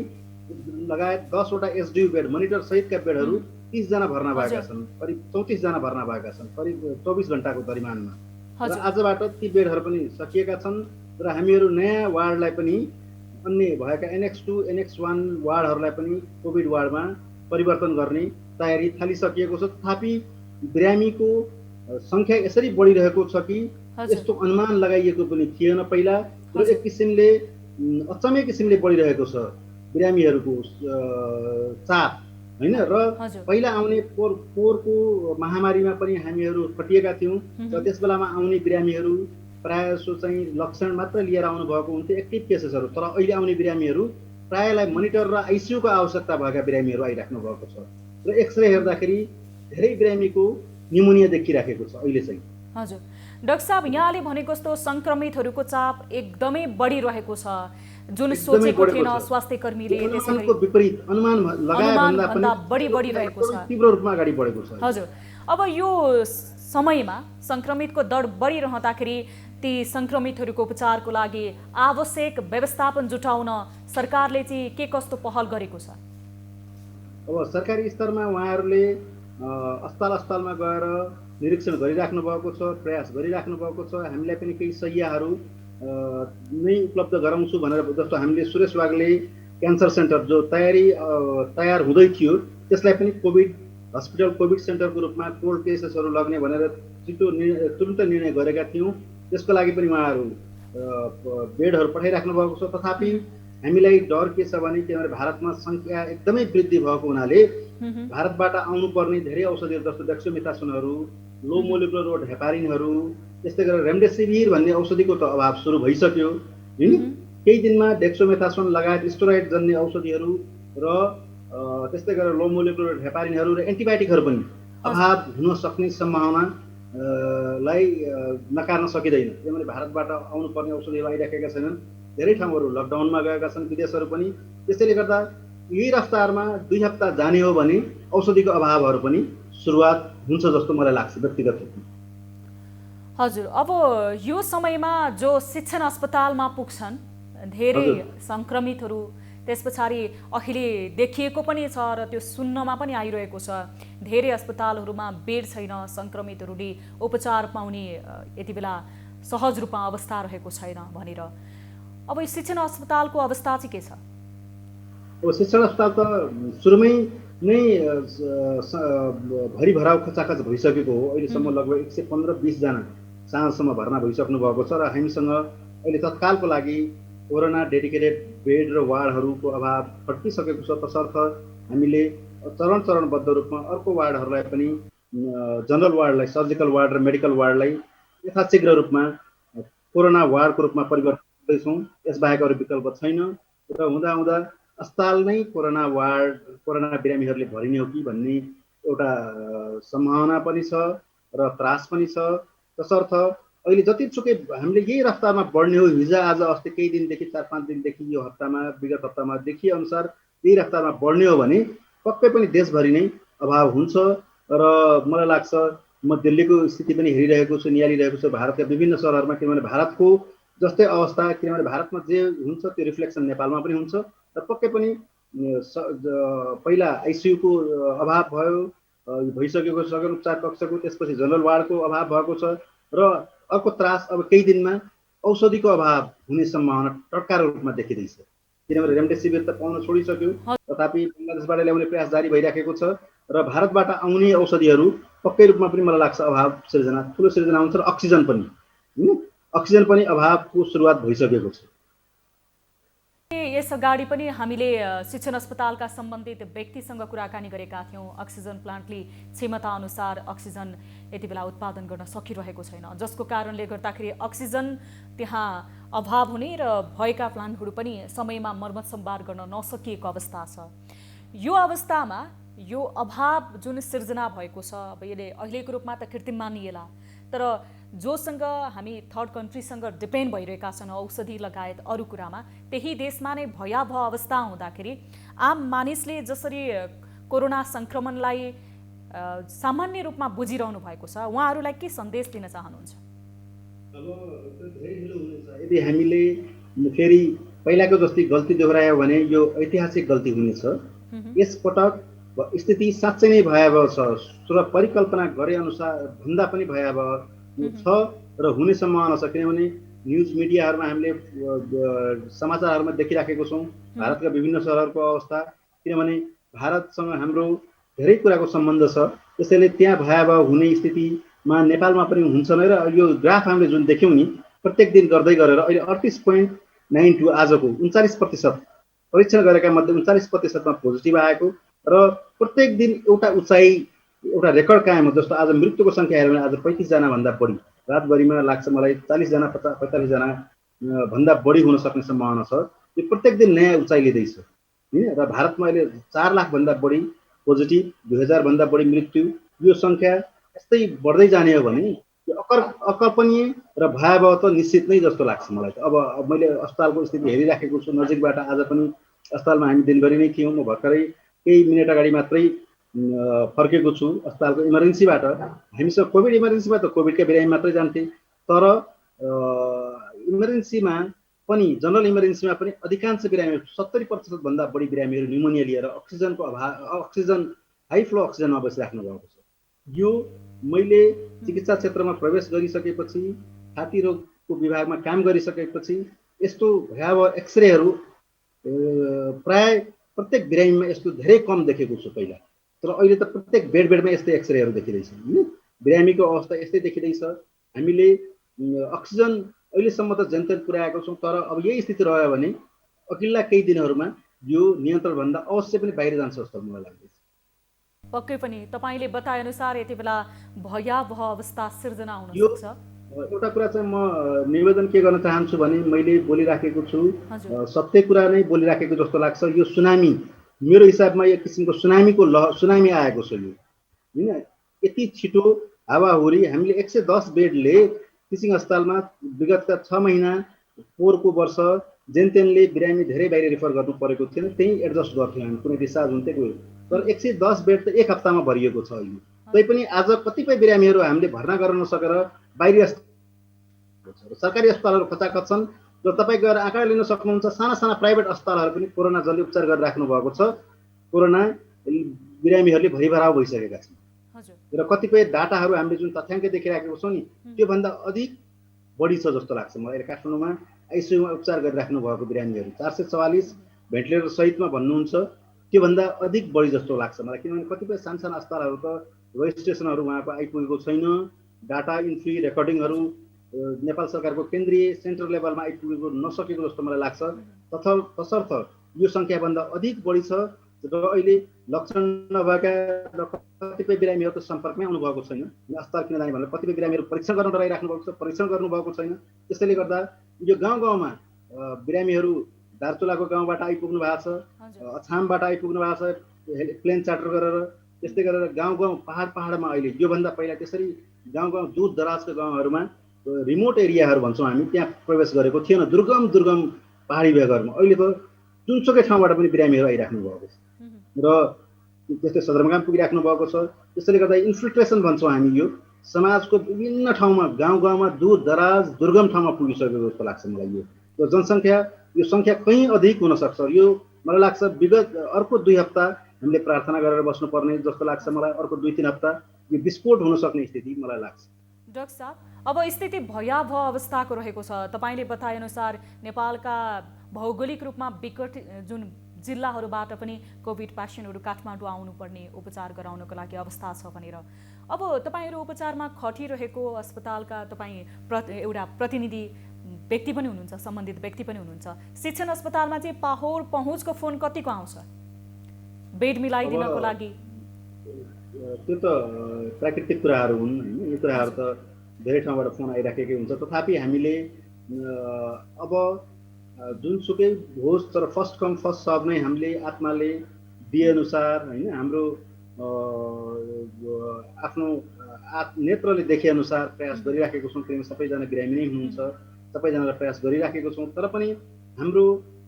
लगायत 10वटा एसडियु बेड मोनिटर सहितका बेडहरू 30जना भर्ना भएका हजुर। छन्, करिब 34जना भर्ना भएका छन्, करिब 24 घण्टाको दरिमानमा। र हजुर। आजबाट ती बेडहरू पनि सकिएका छन् र हामीहरू नयाँ वार्डलाई पनि अन्य भएका NX2, NX1 वार्डहरूलाई पनि कोभिड वार्डमा परिवर्तन गर्ने तयारी थालिसकिएको छ। तथापि बिरामीको सङ्ख्या यसरी बढिरहेको छ कि हजुर। यस्तो अनुमान लगाइएको पनि थिएन पहिला, र हजुर। एक किसिमले अचम्मै किसिमले बढिरहेको छ बिरामीहरूको चाप, होइन। र हजुर। पहिला आउने पोहोरको महामारीमा पनि हामीहरू खटिएका थियौँ, र त्यस बेलामा आउने बिरामीहरू प्रायः जसो चाहिँ लक्षण मात्र लिएर आउनु भएको हुन्थ्यो, एक्टिभ केसेसहरू। तर अहिले आउने बिरामीहरू प्रायःलाई मोनिटर र आइसियुको आवश्यकता भएका बिरामीहरू आइराख्नु भएको छ, र एक्सरे हेर्दाखेरि धेरै बिरामीको न्युमोनिया देखिराखेको छ अहिले चाहिँ। हजुर डाक्टर साहब, यहाँले भनेको जस्तो सङ्क्रमितहरूको चाप एकदमै बढिरहेको छ, जुन सोचेको थिएन स्वास्थ्य कर्मीले, त्यसैले विपरीत अनुमान लगाएभन्दा पनि बढी बढिरहेको छ, तीव्र रूपमा अगाडि बढेको छ। हजुर। अब यो समयमा सङ्क्रमितको दर बढिरहँदाखेरि ती सङ्क्रमितहरूको उपचारको लागि आवश्यक व्यवस्थापन जुटाउन सरकारले चाहिँ के कस्तो पहल गरेको छ? अब सरकारी स्तरमा उहाँहरूले अस्पतालमा गएर निरीक्षण गरिराख्नु भएको छ, प्रयास गरिराख्नु भएको छ। हामीलाई पनि केही सय्याहरू नै उपलब्ध गराउँछु भनेर, जस्तो हामीले सुरेश वागले क्यान्सर सेन्टर जो तयार हुँदै थियो त्यसलाई पनि कोभिड हस्पिटल, कोभिड सेन्टरको रूपमा कोल्ड केसेसहरू लग्ने भनेर तुरुन्त निर्णय गरेका थियौँ। त्यसको लागि पनि उहाँहरू बेडहरू पठाइराख्नु भएको छ। तथापि हामीलाई डर के छ भने, किनभने भारतमा सङ्ख्या एकदमै वृद्धि भएको हुनाले भारतबाट आउनुपर्ने धेरै औषधिहरू जस्तो डेक्सोमेथासोनहरू, लो मोलिकुलर वेट हेपारिनहरू, त्यस्तै गरेर रेमडेसिभिर भन्ने औषधिको त अभाव सुरु भइसक्यो। केही दिनमा डेक्सोमेथासोन लगायत स्टेरोइड जन्य औषधिहरू र त्यस्तै गरेर लो मोलिकुलर वेट हेपारिनहरू र एन्टिबायोटिकहरू पनि अभाव हुन सक्ने सम्भावनालाई नकार्न सकिँदैन, किनभने भारतबाट आउनुपर्ने औषधिहरू आइराखेका छैनन्। धेरै ठाउँहरू लकडाउनमा गएका छन्, विदेशहरू पनि। त्यसैले गर्दा यही रफ्तारमा 2 हप्ता जाने हो भने औषधिको अभावहरू पनि सुरुवात हुन्छ जस्तो मलाई लाग्छ व्यक्तिगत रूपमा। हजुर, अब यो समयमा जो शिक्षण अस्पतालमा पुग्छन् धेरै सङ्क्रमितहरू, त्यस पछाडि अहिले देखिएको पनि छ र त्यो सुन्नमा पनि आइरहेको छ, धेरै अस्पतालहरूमा बेड छैन, सङ्क्रमितहरूले उपचार पाउने यति बेला सहज रूपमा अवस्था रहेको छैन भनेर। अब यो शिक्षण अस्पतालको अवस्था चाहिँ के छ? अब शिक्षण अस्पताल त सुरुमै नै भरिभराउ खचाखच भइसकेको हो। अहिलेसम्म लगभग 115-20 जना साँझसम्म भर्ना भइसक्नु भएको छ, र हामीसँग अहिले तत्कालको लागि कोरोना डेडिकेटेड बेड र वार्डहरूको अभाव खटिसकेको छ। तसर्थ हामीले चरणबद्ध रूपमा अर्को वार्डहरूलाई पनि, जनरल वार्डलाई, सर्जिकल वार्ड र मेडिकल वार्डलाई यथाशीघ्र रूपमा कोरोना वार्डको रूपमा परिवर्तन गर्दैछौँ। यसबाहेक अरू विकल्प छैन। र हुँदा अस्पताल नै कोरोना बिरामीहरूले भरिने हो कि भन्ने एउटा सम्भावना पनि छ र त्रास पनि छ। तसर्थ अहिले जतिसुकै हामीले यही रफ्तारमा बढ्ने हो, हिजो आज अस्ति केही दिनदेखि 4-5 दिनदेखि यो हप्तामा, विगत हप्तामा देखिए अनुसार यही रफ्तारमा बढ्ने हो भने पक्कै पनि देशभरि नै अभाव हुन्छ। र मलाई लाग्छ, म दिल्लीको स्थिति पनि हेरिरहेको छु, निहालिरहेको छु भारतका विभिन्न सहरहरूमा, किनभने भारतको जस्तै अवस्था, किनभने भारतमा जे हुन्छ त्यो रिफ्लेक्सन नेपालमा पनि हुन्छ। र पक्कै पनि पहिला आइसियुको अभाव भइसकेको छ, उपचार कक्षको, त्यसपछि जनरल वार्डको अभाव भएको छ, र अर्को त्रास अब केही दिनमा औषधिको अभाव हुने सम्भावना टटकार रूपमा देखिँदैछ, किनभने रेमडेसिभिर त पाउन छोडिसक्यो। तथापि बङ्गलादेशबाट ल्याउने प्रयास जारी भइराखेको छ, र भारतबाट आउने औषधिहरू पक्कै रूपमा पनि मलाई लाग्छ अभाव ठुलो सिर्जना हुन्छ। र अक्सिजन पनि अभावको सुरुवात भइसकेको छ। यस अगाडि पनि हामीले शिक्षण अस्पतालका सम्बन्धित व्यक्तिसँग कुराकानी गरेका थियौँ। अक्सिजन प्लान्टले क्षमता अनुसार अक्सिजन यति बेला उत्पादन गर्न सकिरहेको छैन, जसको कारणले गर्दाखेरि अक्सिजन त्यहाँ अभाव हुने र भएका प्लान्टहरू पनि समयमा मर्मत सम्भार गर्न नसकिएको अवस्था छ। यो अवस्थामा यो अभाव जुन सिर्जना भएको छ, अब यसले अहिलेको रूपमा त कृत्रिम मानिएला, तर जोसँग हामी थर्ड कन्ट्रीसँग डिपेन्ड भइरहेका छन् औषधि लगायत अरू कुरामा, त्यही देशमा नै भयावह अवस्था हुँदाखेरि आम मानिसले जसरी कोरोना सङ्क्रमणलाई सामान्य रूपमा बुझिरहनु भएको छ, उहाँहरूलाई के सन्देश दिन चाहनुहुन्छ? अब धेरै ढिलो हुनेछ यदि हामीले फेरि पहिलाको जस्तै गल्ती दोहोऱ्यायो भने यो ऐतिहासिक गल्ती हुनेछ। यसपटक स्थिति साँच्चै नै भयावह छ र परिकल्पना गरे अनुसार भन्दा पनि भयावह छ र हुने सम्भावना छ। किनभने न्युज मिडियाहरूमा हामीले समाचारहरूमा देखिराखेको छौँ भारतका विभिन्न सहरहरूको अवस्था। किनभने भारतसँग हाम्रो धेरै कुराको सम्बन्ध छ, त्यसैले त्यहाँ भयावह हुने स्थितिमा नेपालमा पनि हुन्छ नै। र यो ग्राफ हामीले जुन देख्यौँ नि प्रत्येक दिन गर्दै गरेर अहिले 38.92 आजको 39% परीक्षण गरेका मध्ये 39%मा पोजिटिभ आएको र प्रत्येक दिन एउटा उचाइ एउटा रेकर्ड कायम हो। जस्तो आज मृत्युको सङ्ख्या हेऱ्यो भने आज 35 जना भन्दा बढी, रातभरिमा लाग्छ मलाई 40 जना 45 जना भन्दा बढी हुन सक्ने सम्भावना छ। यो प्रत्येक दिन नयाँ उचाइ लिँदैछ हैन। र भारतमा अहिले 4 लाख भन्दा बढी पोजिटिभ, 2000 भन्दा बढी मृत्यु, यो सङ्ख्या यस्तै बढ्दै जाने हो भने यो अकल्पनीय र भयावह त निश्चित नै जस्तो लाग्छ मलाई त। अब मैले अस्पतालको स्थिति हेरिराखेको छु नजिकबाट, आज पनि अस्पतालमा हामी दिनभरि नै थियौँ। म भर्खरै केही मिनट अगाडि मात्रै फर्केको छु अस्पतालको इमर्जेन्सीबाट। हामीसँग कोभिड इमर्जेन्सीमा त कोभिडका बिरामी मात्रै जान्थे, तर इमर्जेन्सीमा पनि जनरल इमर्जेन्सीमा पनि अधिकांश बिरामी 70% भन्दा बढी बिरामीहरू न्युमोनिया लिएर अक्सिजनको अक्सिजन हाई फ्लो अक्सिजनमा बसिराख्नु भएको छ। यो मैले चिकित्सा क्षेत्रमा प्रवेश गरिसकेपछि, छाती रोगको विभागमा काम गरिसकेपछि यस्तो भयावह एक्सरेहरू प्राय प्रत्येक बिरामीमा यस्तो धेरै कम देखेको छु पहिला। तर अहिले त प्रत्येक बेडमा यस्तै एक्सरेहरू देखिँदैछ हैन। बिरामीको अवस्था यस्तै देखिँदैछ। हामीले अक्सिजन अहिलेसम्म त जेनतेन पुर्याएको छौँ, तर अब यही स्थिति रह्यो भने अघिल्ला केही दिनहरूमा यो नियन्त्रणभन्दा अवश्य पनि बाहिर जान्छ जस्तो मलाई लाग्दैछ। पक्कै पनि तपाईँले बताए अनुसार यति बेला भयावह अवस्था सिर्जना हुन सक्छ। एउटा कुरा चाहिँ म निवेदन के गर्न चाहन्छु भने मैले बोलिराखेको छु, सत्य कुरा नै बोलिराखेको जस्तो लाग्छ। यो सुनामी मेरो हिसाबमा एक किसिमको सुनामी आएको छ यो हैन। यति छिटो हावाहुरी हामीले 110 बेडले टिचिङ अस्पतालमा विगतका 6 महिना पोहोरको वर्ष जेनतेनले बिरामी धेरै बाहिर रिफर गर्नु परेको थिएन, त्यही एडजस्ट गर्थ्यौँ हामी, कुनै डिस्चार्ज हुन्थ्यो। तर 110 बेड त एक हप्तामा भरिएको छ अहिले। तैपनि आज कतिपय बिरामीहरू हामीले भर्ना गर्न नसकेर बाहिरी सरकारी अस्पतालहरू खचाखच छन्। र तपाईँ गएर आँकडा लिन सक्नुहुन्छ, साना साना प्राइभेट अस्पतालहरू पनि कोरोना जसले उपचार गरिराख्नु भएको छ, कोरोना बिरामीहरूले भरिभराउ भइसकेका छन्। र कतिपय डाटाहरू हामीले जुन तथ्याङ्क देखिराखेको छौँ नि त्योभन्दा अधिक बढी छ जस्तो लाग्छ मलाई। अहिले काठमाडौँमा आइसियुमा उपचार गरिराख्नु भएको बिरामीहरू 444 भेन्टिलेटर सहितमा भन्नुहुन्छ, त्योभन्दा अधिक बढी जस्तो लाग्छ मलाई। किनभने कतिपय सानसाना अस्पतालहरू त रजिस्ट्रेसनहरू उहाँको आइपुगेको छैन, डाटा इन्ट्री रेकर्डिङहरू नेपाल सरकारको केन्द्रीय सेन्ट्रल लेभलमा आइपुगेको नसकेको जस्तो मलाई लाग्छ। तसर्थ यो सङ्ख्याभन्दा अधिक बढी छ र अहिले लक्षण नभएका कतिपय बिरामीहरू त सम्पर्कमै आउनुभएको छैन। अस्पताल किन जाने भनेर कतिपय बिरामीहरू परीक्षण गर्न डराइराख्नु भएको छ, परीक्षण गर्नुभएको छैन। त्यसैले गर्दा यो गाउँ गाउँमा बिरामीहरू दार्चुलाको गाउँबाट आइपुग्नु भएको छ, अछामबाट आइपुग्नु भएको छ प्लेन चार्टर गरेर। त्यस्तै गरेर गाउँ गाउँ पहाडमा अहिले योभन्दा पहिला त्यसरी गाउँ गाउँ दूर दराजको गाउँहरूमा रिमोट एरियाहरू भन्छौँ हामी, त्यहाँ प्रवेश गरेको थिएन, दुर्गम पहाडी भेगहरूमा। अहिले त जुनसुकै ठाउँबाट पनि बिरामीहरू आइराख्नु भएको छ र त्यस्तै सदरमुकाम पुगिराख्नु भएको छ। त्यसैले गर्दा इन्फिल्ट्रेसन भन्छौँ हामी, यो समाजको विभिन्न ठाउँमा गाउँ गाउँमा दूर दराज दुर्गम ठाउँमा पुगिसकेको जस्तो लाग्छ मलाई। यो जनसङ्ख्या यो सङ्ख्या कहीँ अधिक हुनसक्छ। यो मलाई लाग्छ विगत अर्को 2 हप्ता हामीले प्रार्थना गरेर बस्नुपर्ने जस्तो लाग्छ मलाई। अर्को 2-3 हप्ता यो विस्फोट हुन सक्ने स्थिति मलाई लाग्छ। डाक्टर साहब, अब स्थिति भयावह अवस्थाको रहेको छ। तपाईँले बताएअनुसार नेपालका भौगोलिक रूपमा विकट जुन जिल्लाहरूबाट पनि कोभिड पेसेन्टहरू काठमाडौँ आउनुपर्ने उपचार गराउनको लागि अवस्था छ भनेर, अब तपाईँहरू उपचारमा खटिरहेको अस्पतालका तपाईँ एउटा प्रतिनिधि व्यक्ति पनि हुनुहुन्छ, सम्बन्धित व्यक्ति पनि हुनुहुन्छ। शिक्षण अस्पतालमा चाहिँ पहुँचको फोन कतिको आउँछ बेड मिलाइदिनको लागि? त्यो त प्राकृतिक कुराहरू हुन् हैन। यो कुराहरू त धेरै ठाउँबाट फोन आइराखेकै हुन्छ। तथापि हामीले अब जुनसुकै होस् तर फर्स्ट कम फर्स्ट सर्भ नै हामीले आत्माले दिएअनुसार हैन, हाम्रो आफ्नो नेत्रले देखेअनुसार प्रयास गरिराखेको छौँ। किनभने सबैजना बिरामी नै हुनुहुन्छ, सबैजनालाई प्रयास गरिराखेको छौँ। तर पनि हाम्रो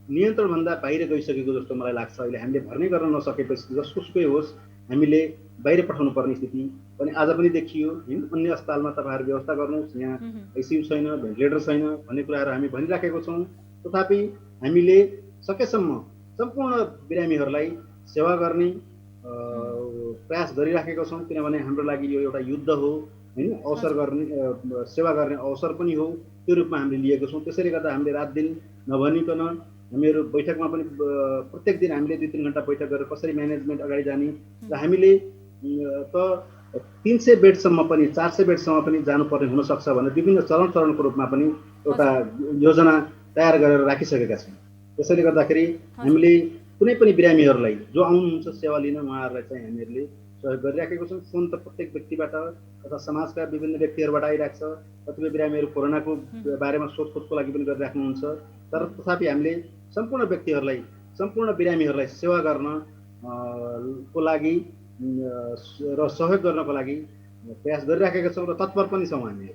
नियन्त्रणभन्दा बाहिर गइसकेको जस्तो मलाई लाग्छ। अहिले हामीले भर्नै गर्न नसकेपछि जसोसुकै होस् हामीले बाहिर पठाउनु पर्ने स्थिति पनि आज पनि देखियो। अन्य अस्पतालमा तपाईँहरू व्यवस्था गर्नुहोस्, यहाँ आइसियु छैन, भेन्टिलेटर छैन भन्ने कुराहरू हामी भनिराखेको छौँ। तथापि हामीले सकेसम्म सम्पूर्ण बिरामीहरूलाई सेवा गर्ने प्रयास गरिराखेका छौँ, किनभने हाम्रो लागि यो एउटा युद्ध हो होइन, अवसर गर्ने सेवा गर्ने अवसर पनि हो, त्यो रूपमा हामीले लिएको छौँ। त्यसैले गर्दा हामीले रात दिन नभनिकन हामीहरू बैठकमा पनि प्रत्येक दिन हामीले 2-3 घन्टा बैठक गरेर कसरी म्यानेजमेन्ट अगाडि जाने र हामीले त 300 बेडसम्म पनि 400 बेडसम्म पनि जानुपर्ने हुनसक्छ भनेर विभिन्न चरणको रूपमा पनि एउटा योजना तयार गरेर राखिसकेका छौँ। त्यसैले गर्दाखेरि हामीले कुनै पनि बिरामीहरूलाई जो आउनुहुन्छ सेवा लिन उहाँहरूलाई चाहिँ हामीहरूले सहयोग गरिराखेको छौँ। फोन त प्रत्येक व्यक्तिबाट तथा समाजका विभिन्न व्यक्तिहरूबाट आइरहेको छ। कतिपय बिरामीहरू कोरोनाको बारेमा सोधखोजको लागि पनि गरिराख्नुहुन्छ, तर तथापि हामीले सम्पूर्ण व्यक्तिहरूलाई, सम्पूर्ण बिरामीहरूलाई सेवा गर्न को लागि र सहयोग गर्नको लागि प्रयास गरिराखेका छौँ र तत्पर पनि छौँ हामी।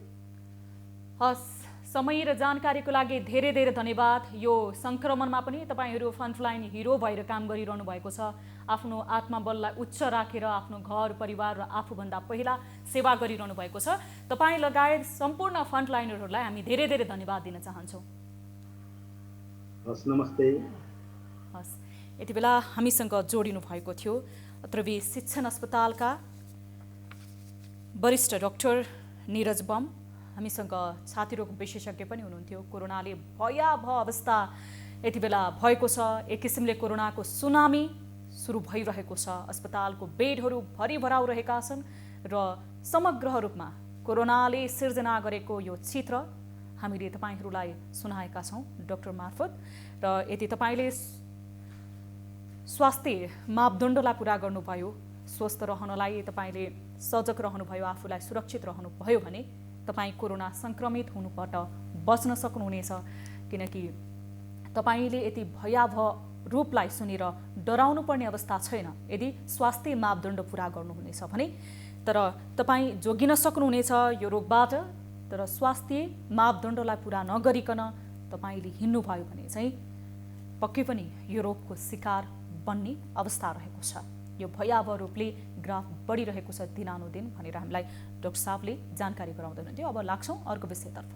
हस्, समय र जानकारीको लागि धेरै धेरै धन्यवाद। यो सङ्क्रमणमा पनि तपाईँहरू फ्रन्टलाइन हिरो भएर काम गरिरहनु भएको छ। आफ्नो आत्मबललाई उच्च राखेर आफ्नो घर परिवार र आफूभन्दा पहिला सेवा गरिरहनु भएको छ। तपाईँ लगायत सम्पूर्ण फ्रन्टलाइनरहरूलाई हामी धेरै धेरै धन्यवाद दिन चाहन्छौँ। हस्, नमस्ते। हस्, यति बेला हामीसँग जोडिनु भएको थियो त्रिवी शिक्षण अस्पतालका वरिष्ठ डाक्टर निरज बम। हामीसँग छातीरोग विशेषज्ञ पनि हुनुहुन्थ्यो। कोरोनाले भयावह अवस्था यति बेला भएको छ। एक किसिमले कोरोनाको सुनामी सुरु भइरहेको छ। अस्पतालको बेडहरू भरिभराउ रहेका छन् र समग्र रूपमा कोरोनाले सिर्जना गरेको यो चित्र हामीले तपाईँहरूलाई सुनाएका छौँ डाक्टर मार्फत। र यदि तपाईँले स्वास्थ्य मापदण्डलाई पुरा गर्नुभयो, स्वस्थ रहनलाई तपाईँले सजग रहनुभयो, आफूलाई सुरक्षित रहनुभयो भने तपाईँ कोरोना सङ्क्रमित हुनुबाट बच्न सक्नुहुनेछ। किनकि तपाईँले यति भयावह रूपलाई सुनेर डराउनु पर्ने अवस्था छैन यदि स्वास्थ्य मापदण्ड पुरा गर्नुहुनेछ भने। तर तपाईँ जोगिन सक्नुहुनेछ यो रोगबाट, तर स्वास्थ्य मापदण्डलाई पुरा नगरिकन तपाईँले हिँड्नुभयो भने चाहिँ पक्कै पनि यो रोगको शिकार बन्ने अवस्था रहेको छ। यो भयावह रूपले ग्राफ बढिरहेको छ दिनानुदिन भनेर हामीलाई डाक्टर साहबले जानकारी गराउँदै हुनुहुन्थ्यो। अब लाग्छौँ अर्को विषयतर्फ।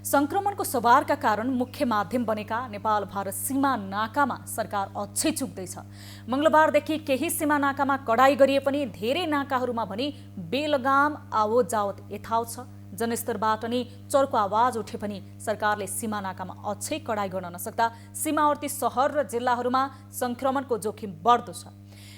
सङ्क्रमणको सवारका कारण मुख्य माध्यम बनेका नेपाल भारत सीमा नाकामा सरकार अझै चुक्दैछ। मङ्गलबारदेखि केही सीमा नाकामा कडाई गरिए पनि धेरै नाकाहरूमा भने बेलगाम आवत जावत यथावत छ। जनस्तरबाट नै चर्को आवाज उठे पनि सरकारले सीमा नाकामा अझै कडाई गर्न नसक्दा सीमावर्ती सहर र जिल्लाहरूमा सङ्क्रमणको जोखिम बढ्दो छ।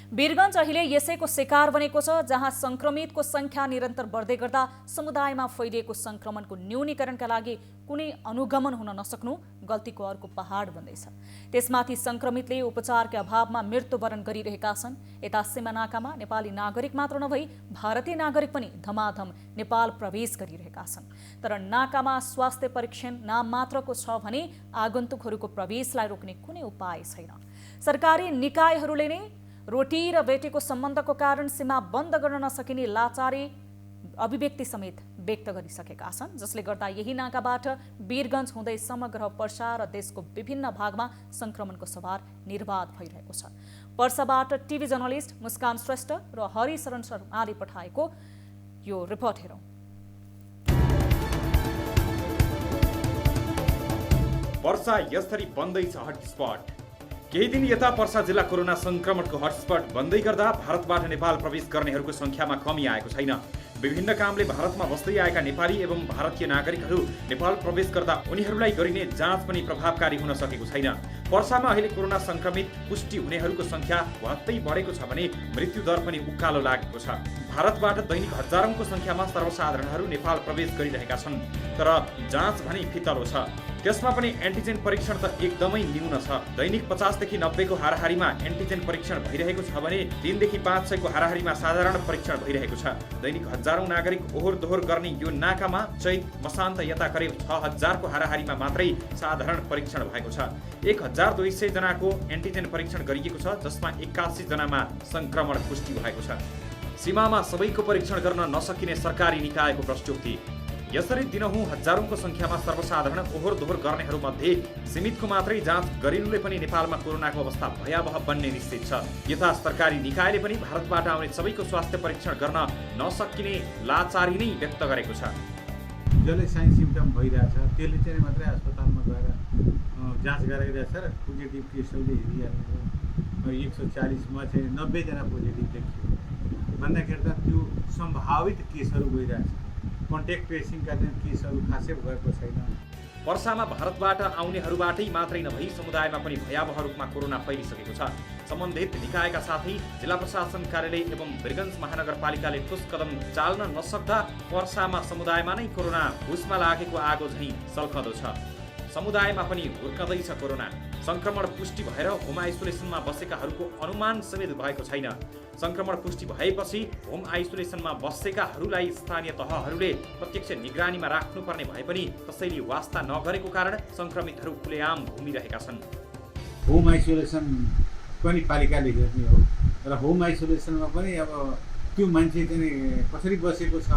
वीरगञ्ज अहिले यसैको शिकार बनेको छ, जहाँ सङ्क्रमितको सङ्ख्या निरन्तर बढ्दै गर्दा समुदायमा फैलिएको सङ्क्रमणको न्यूनीकरणका लागि कुनै अनुगमन हुन नसक्नु गल्तीको अर्को पहाड बन्दैछ। त्यसमाथि सङ्क्रमितले उपचारका अभावमा मृत्युवरण गरिरहेका छन्। यता सीमा नाकामा नेपाली नागरिक मात्र नभई भारतीय नागरिक पनि धमाधम नेपाल प्रवेश गरिरहेका छन्। तर नाकामा स्वास्थ्य परीक्षण नाम मात्रको छ भने आगन्तुकहरूको प्रवेशलाई रोक्ने कुनै उपाय छैन। सरकारी निकायहरूले नै रोटी र बेटीको सम्बन्धको कारण सीमा बन्द गर्न नसकिने लाचारी अभिव्यक्ति समेत व्यक्त गरिसकेका छन्, जसले गर्दा यही नाकाबाट वीरगञ्ज हुँदै समग्र पर्सा र देशको विभिन्न भागमा सङ्क्रमणको सवार निर्वाध भइरहेको छ। पर्साबाट टिभी जर्नलिस्ट मुस्कान श्रेष्ठ र हरिशरण शर्माले पठाएको यो रिपोर्ट हेरौँ। पर्सा यसरी बन्दैछ हटस्पट। केही दिन यता पर्सा जिल्ला कोरोना सङ्क्रमणको हटस्पट बन्दै गर्दा भारतबाट नेपाल प्रवेश गर्नेहरूको सङ्ख्यामा कमी आएको छैन। विभिन्न कामले भारतमा बस्दै आएका नेपाली एवं भारतीय नागरिकहरू नेपाल प्रवेश गर्दा उनीहरूलाई गरिने जाँच पनि प्रभावकारी हुन सकेको छैन। पर्सामा अहिले कोरोना सङ्क्रमित पुष्टि हुनेहरूको सङ्ख्या भत्तै बढेको छ भने मृत्युदर पनि उकालो लागेको छ। भारतबाट दैनिक हजारौंको सङ्ख्यामा सर्वसाधारणहरू नेपाल प्रवेश गरिरहेका छन्, तर जाँच भने फितलो छ। त्यसमा पनि एन्टिजेन परीक्षण त एकदमै न्यून छ। दैनिक 50 देखि 90 को हाराहारीमा एन्टिजेन परीक्षण भइरहेको छ भने 3 देखि 500 को हाराहारीमा साधारण परीक्षण भइरहेको छ। दैनिक हजारौं नागरिक ओहोर दोहोर गर्ने यो नाकामा चैत मसान्त यता करिब 6000 को हाराहारीमा मात्रै साधारण परीक्षण भएको छ। 1200 जनाको एन्टिजेन परीक्षण गरिएको छ, जसमा 81 जनामा सङ्क्रमण पुष्टि भएको छ। सीमामा सबैको परीक्षण गर्न नसकिने सरकारी निकायको प्रस्तुति। यसरी दिनहुँ हजारौंको सङ्ख्यामा सर्वसाधारण ओहोर दोहोर गर्नेहरूमध्ये सीमितको मात्रै जाँच गरिनुले पनि नेपालमा कोरोनाको अवस्था भयावह बन्ने निश्चित छ। यता सरकारी निकायले पनि भारतबाट आउने सबैको स्वास्थ्य परीक्षण गर्न नसकिने लाचारी नै व्यक्त गरेको छ। जसले साइन सिम्पटम भइरहेछ त्यसले चाहिँ मात्रै अस्पतालमा गएर जाँच गराइरहेछ र पोजिटिभ केसहरूले हेरिरहेको छ। 140मा चाहिँ 90जना पोजिटिभ देखियो भन्दाखेरि त त्यो सम्भावित केसहरू गइरहेछ। कन्ट्याक्ट ट्रेसिङका चाहिँ केसहरू खासै भएको छैन। वर्षामा भारतबाट आउनेहरूबाटै मात्रै नभई समुदायमा पनि भयावह रूपमा कोरोना फैलिसकेको छ। सम्बन्धित निकायका साथै जिल्ला प्रशासन कार्यालय एवं वीरगञ्ज महानगरपालिकाले ठोस कदम चाल्न नसक्दा वर्षामा समुदायमा नै कोरोना भुसमा लागेको आगो झैँ सल्खँदो छ। समुदायमा पनि हुर्कँदैछ कोरोना। संक्रमण पुष्टि भएर होम आइसोलेसनमा बसेकाहरूको अनुमान समेत भएको छैन। संक्रमण पुष्टि भएपछि होम आइसोलेसनमा बसेकाहरूलाई स्थानीय तहहरूले प्रत्यक्ष निगरानीमा राख्नुपर्ने भए पनि कसैले वास्ता नगरेको कारण संक्रमितहरू खुलेआम घुमिरहेका छन्। होम आइसोलेसन पनि पालिकाले हेर्ने हो र होम आइसोलेसनमा पनि अब त्यो मान्छे चाहिँ कसरी बसेको छ,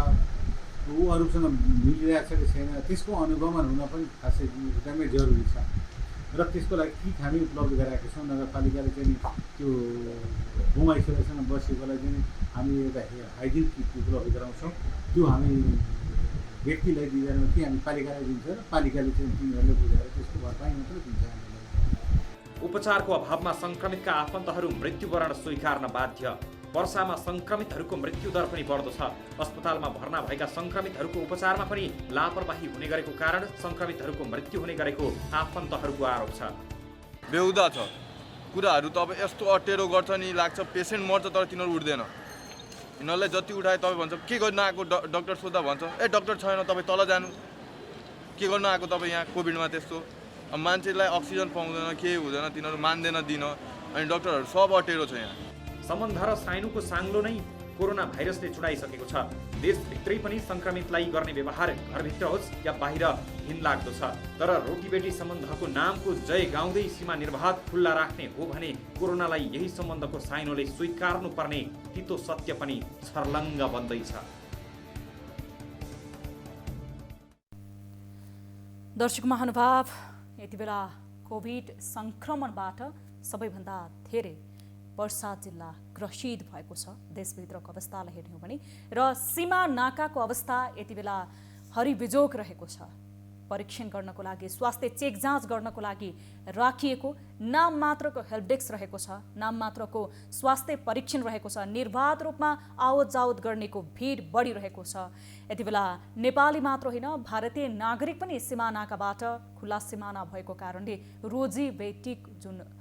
ऊ अरूसँग मिलिरहेको छ कि छैन, त्यसको अनुगमन हुन पनि खासै एकदमै जरुरी छ र त्यसको लागि किट हामी उपलब्ध गराएका छौँ। नगरपालिकाले चाहिँ त्यो होम आइसोलेसनमा बसेकोलाई चाहिँ हामी एउटा हाइजिन किट उपलब्ध गराउँछौँ। त्यो हामी व्यक्तिलाई दिँदैन कि हामी पालिकालाई दिन्छ र पालिकाले चाहिँ तिनीहरूले बुझाएर त्यसको भरपाई मात्रै दिन्छ हामीलाई। उपचारको अभावमा संक्रमितका आफन्तहरू मृत्युवरण स्वीकार्न बाध्य। वर्षामा संक्रमितहरूको मृत्युदर पनि बढ्दो छ। अस्पतालमा भर्ना भएका संक्रमितहरूको उपचारमा पनि लापरवाही हुने गरेको कारण संक्रमितहरूको मृत्यु हुने गरेको आफन्तहरूको आरोप छ। बेहुदा छ कुराहरू त अब यस्तो अटेरो गर्छ नि लाग्छ पेसेन्ट मर्छ तर तिनीहरू उठ्दैन। यिनीहरूलाई जति उठाए तपाईँ भन्छ के गर्न आएको डक्टर सोद्धा भन्छ ए डक्टर छैन तपाईँ तल जानु, के गर्न आएको तपाईँ यहाँ कोभिडमा। त्यस्तो अब मान्छेलाई अक्सिजन पाउँदैन केही हुँदैन, तिनीहरू मान्दैन दिन, अनि डक्टरहरू सब अटेरो छ यहाँ। सम्बन्ध र साइनोको साङ्लो नै कोरोना भाइरसले चुडाइसकेको छ। देशभित्रै पनि संक्रमितलाई गर्ने व्यवहार घरभित्र होस् या बाहिर घिनलाग्दो छ। तर रोटीबेटी सम्बन्धको नामको जय गाउँदै सीमा निर्वाध खुल्ला राख्ने हो भने कोरोनालाई यही सम्बन्धको साइनोले स्वीकार्नुपर्ने तितो सत्य पनि छर्लङ्ग बन्दैछ। दर्शक महानुभाव, यति बेला कोभिड संक्रमणबाट सबैभन्दा धेरै पर्सा जिल्ला ग्रसित भएको छ। देशभित्रको अवस्थालाई हेर्ने हो भने र सीमा नाकाको अवस्था यति बेला हरिबिजोग रहेको छ। परीक्षण गर्नको लागि, स्वास्थ्य चेक जाँच गर्नको लागि राखिएको नाम मात्रको हेल्प डेस्क रहेको छ, नाम मात्रको स्वास्थ्य परीक्षण रहेको छ। निर्बाध रूपमा आवत जावत गर्नेको भिड बढिरहेको छ। यति बेला नेपाली मात्र होइन, भारतीय नागरिक पनि सीमा नाकाबाट खुला सिमाना भएको कारणले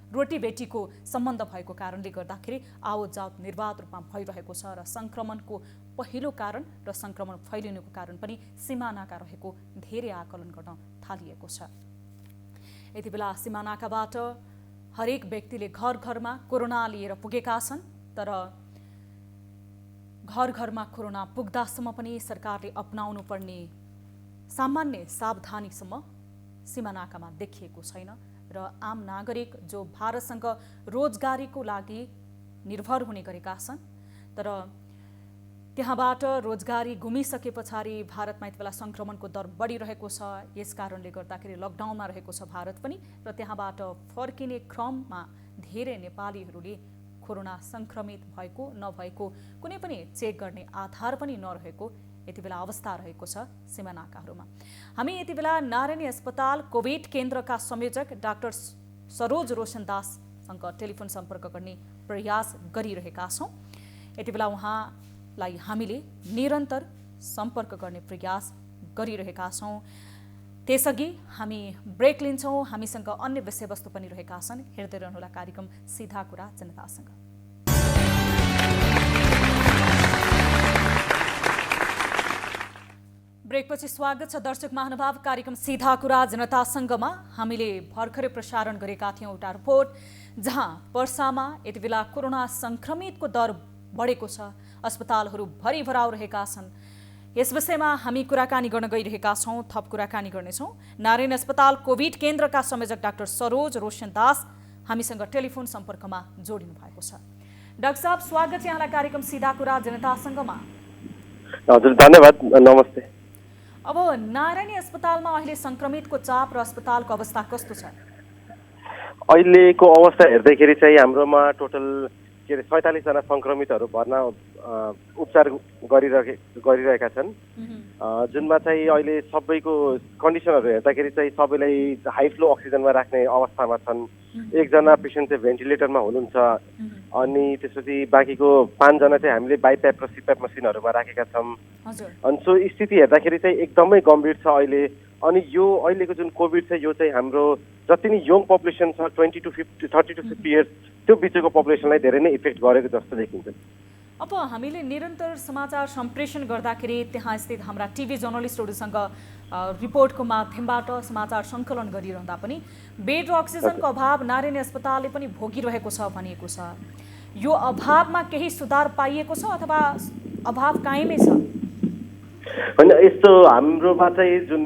रोटीबेटीको सम्बन्ध भएको कारणले गर्दाखेरि आवत जावत निर्बाध रूपमा भइरहेको छ र संक्रमणको पहिलो कारण र संक्रमण फैलिनुको कारण पनि सीमा नाका रहेको धेरै आकलन गर्न थालिएको छ। यति बेला सीमा नाकाबाट हरेक व्यक्तिले घर घरमा कोरोना लिएर पुगेका छन्, तर घर घरमा कोरोना पुग्दासम्म पनि सरकारले अपनाउनु पर्ने सामान्य सावधानीसम्म सीमा नाकामा देखिएको छैन र आम नागरिक जो भारतसँग रोजगारीको लागि निर्भर हुने गरेका छन्, तर त्यहाँबाट रोजगारी गुमिसके पछाडि भारतमा यति बेला संक्रमणको दर बढिरहेको छ। यस कारणले गर्दाखेरि लकडाउनमा रहेको छ भारत पनि र त्यहाँबाट फर्किने क्रममा धेरै नेपालीहरूले कोरोना संक्रमित भएको नभएको कुनै पनि चेक गर्ने आधार पनि नरहेको यति बेला अवस्था रहेको छ सीमा नाकाहरूमा। हामी यति बेला नारायणी अस्पताल कोभिड केन्द्रका संयोजक डाक्टर सरोज रोशनदाससँग टेलिफोन सम्पर्क गर्ने प्रयास गरिरहेका छौँ। यति बेला उहाँलाई हामीले निरन्तर सम्पर्क गर्ने प्रयास गरिरहेका छौँ। त्यसअघि हामी ब्रेक लिन्छौँ। हामीसँग अन्य विषयवस्तु पनि रहेका छन्। हेर्दै रहनुहोला कार्यक्रम सीधा कुरा जनतासँग। ब्रेकपछि स्वागत छ दर्शक महानुभाव। कार्यक्रम सीधा कुरा जनतासँगमा हामीले भर्खरै प्रसारण गरेका थियौँ एउटा रिपोर्ट जहाँ पर्सामा यति बेला कोरोना संक्रमितको दर बढेको छ। अस्पतालहरू भरिभराउ रहेका छन्। यस विषयमा हामी कुराकानी गर्न गइरहेका छौँ, थप कुराकानी गर्नेछौँ। नारायण अस्पताल कोभिड केन्द्रका संयोजक डाक्टर सरोज रोशनदास हामीसँग टेलिफोन सम्पर्कमा जोडिनु भएको छ। डाक्टर साहब, स्वागत छ यहाँलाई कार्यक्रम सीधा कुरा जनतासँगमा। हजुर, धन्यवाद, नमस्ते। अब नारायणी अस्पतालमा अहिले संक्रमितको चाप र अस्पतालको अवस्था कस्तो छ? अहिलेको अवस्था हेर्दाखेरि चाहिँ हाम्रोमा टोटल के अरे 47जना सङ्क्रमितहरू भर्ना उपचार गरिरहेका छन्, जुनमा चाहिँ अहिले सबैको कन्डिसनहरू हेर्दाखेरि चाहिँ सबैलाई हाई फ्लो अक्सिजनमा राख्ने अवस्थामा छन्। एकजना पेसेन्ट चाहिँ भेन्टिलेटरमा हुनुहुन्छ, अनि त्यसपछि बाँकीको 5 जना चाहिँ हामीले बाइप्याप र सिप्याप मसिनहरूमा राखेका छौँ। अनि सो स्थिति हेर्दाखेरि चाहिँ एकदमै गम्भीर छ अहिले। अनि यो अहिलेको जुन कोभिड छ यो चाहिँ हाम्रो जति नै यङ पपुलेसन छ 30 to 50 इयर्स त्यो बिचको पपुलेसनलाई धेरै नै इफेक्ट गरेको जस्तो देखिन्छ। अब हामीले निरन्तर समाचार सम्प्रेषण गर्दाखेरि त्यहाँ स्थित हाम्रा टिभी जर्नलिस्टहरूसँग रिपोर्टको माध्यमबाट समाचार सङ्कलन गरिरहँदा पनि बेड र अक्सिजनको अभाव नारायणी अस्पतालले पनि भोगिरहेको छ भनिएको छ। यो अभावमा केही सुधार पाइएको छ अथवा अभाव कायमै छ? होइन, यस्तो हाम्रोमा चाहिँ जुन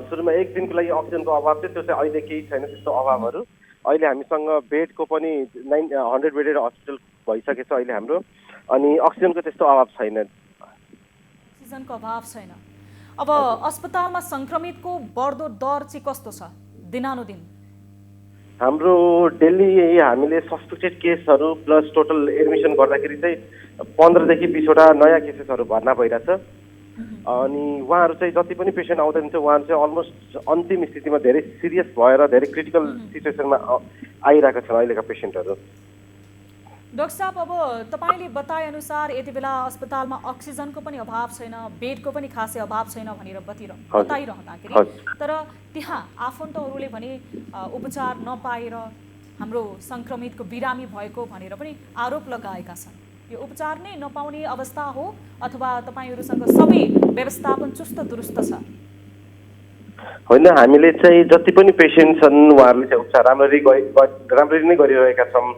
सुरुमा एक दिनको लागि अक्सिजनको अभाव थियो त्यो चाहिँ अहिले केही छैन त्यस्तो अभावहरू। अहिले हामीसँग बेडको पनि 100 बेडेड हस्पिटल भइसकेको छ अहिले हाम्रो, अनि अक्सिजनको त्यस्तो अभाव छैन। अक्सिजनको अभाव छैन। अब अस्पतालमा सङ्क्रमितको बढ्दो दर चाहिँ कस्तो छ दिनानुदिन? हाम्रो डेली हामीले सस्पेक्टेड केसहरू प्लस टोटल एडमिसन गर्दाखेरि चाहिँ 15 देखि 20 वटा नयाँ केसेसहरू भर्ना भइरहेछ। अनि उहाँहरू चाहिँ जति पनि पेसेन्ट आउँदै हुन्छ उहाँहरू चाहिँ अलमोस्ट अन्तिम स्थितिमा धेरै सिरियस भएर धेरै क्रिटिकल सिचुएसनमा आइरहेका छन् अहिलेका पेसेन्टहरू। डाक्टर साहब, अब तपाईँले बताएअनुसार यति बेला अस्पतालमा अक्सिजनको पनि अभाव छैन, बेडको पनि खासै अभाव छैन भनेर बताइरहँदाखेरि तर त्यहाँ आफन्तहरूले भने उपचार नपाएर हाम्रो सङ्क्रमितको बिरामी भएको भनेर पनि आरोप लगाएका छन्। यो उपचार नै नपाउने अवस्था हो अथवा तपाईँहरूसँग सबै व्यवस्थापन चुस्त दुरुस्त छ? होइन, हामीले चाहिँ जति पनि पेसेन्ट छन् उहाँहरूले चाहिँ उपचार राम्ररी नै गरिरहेका छौँ।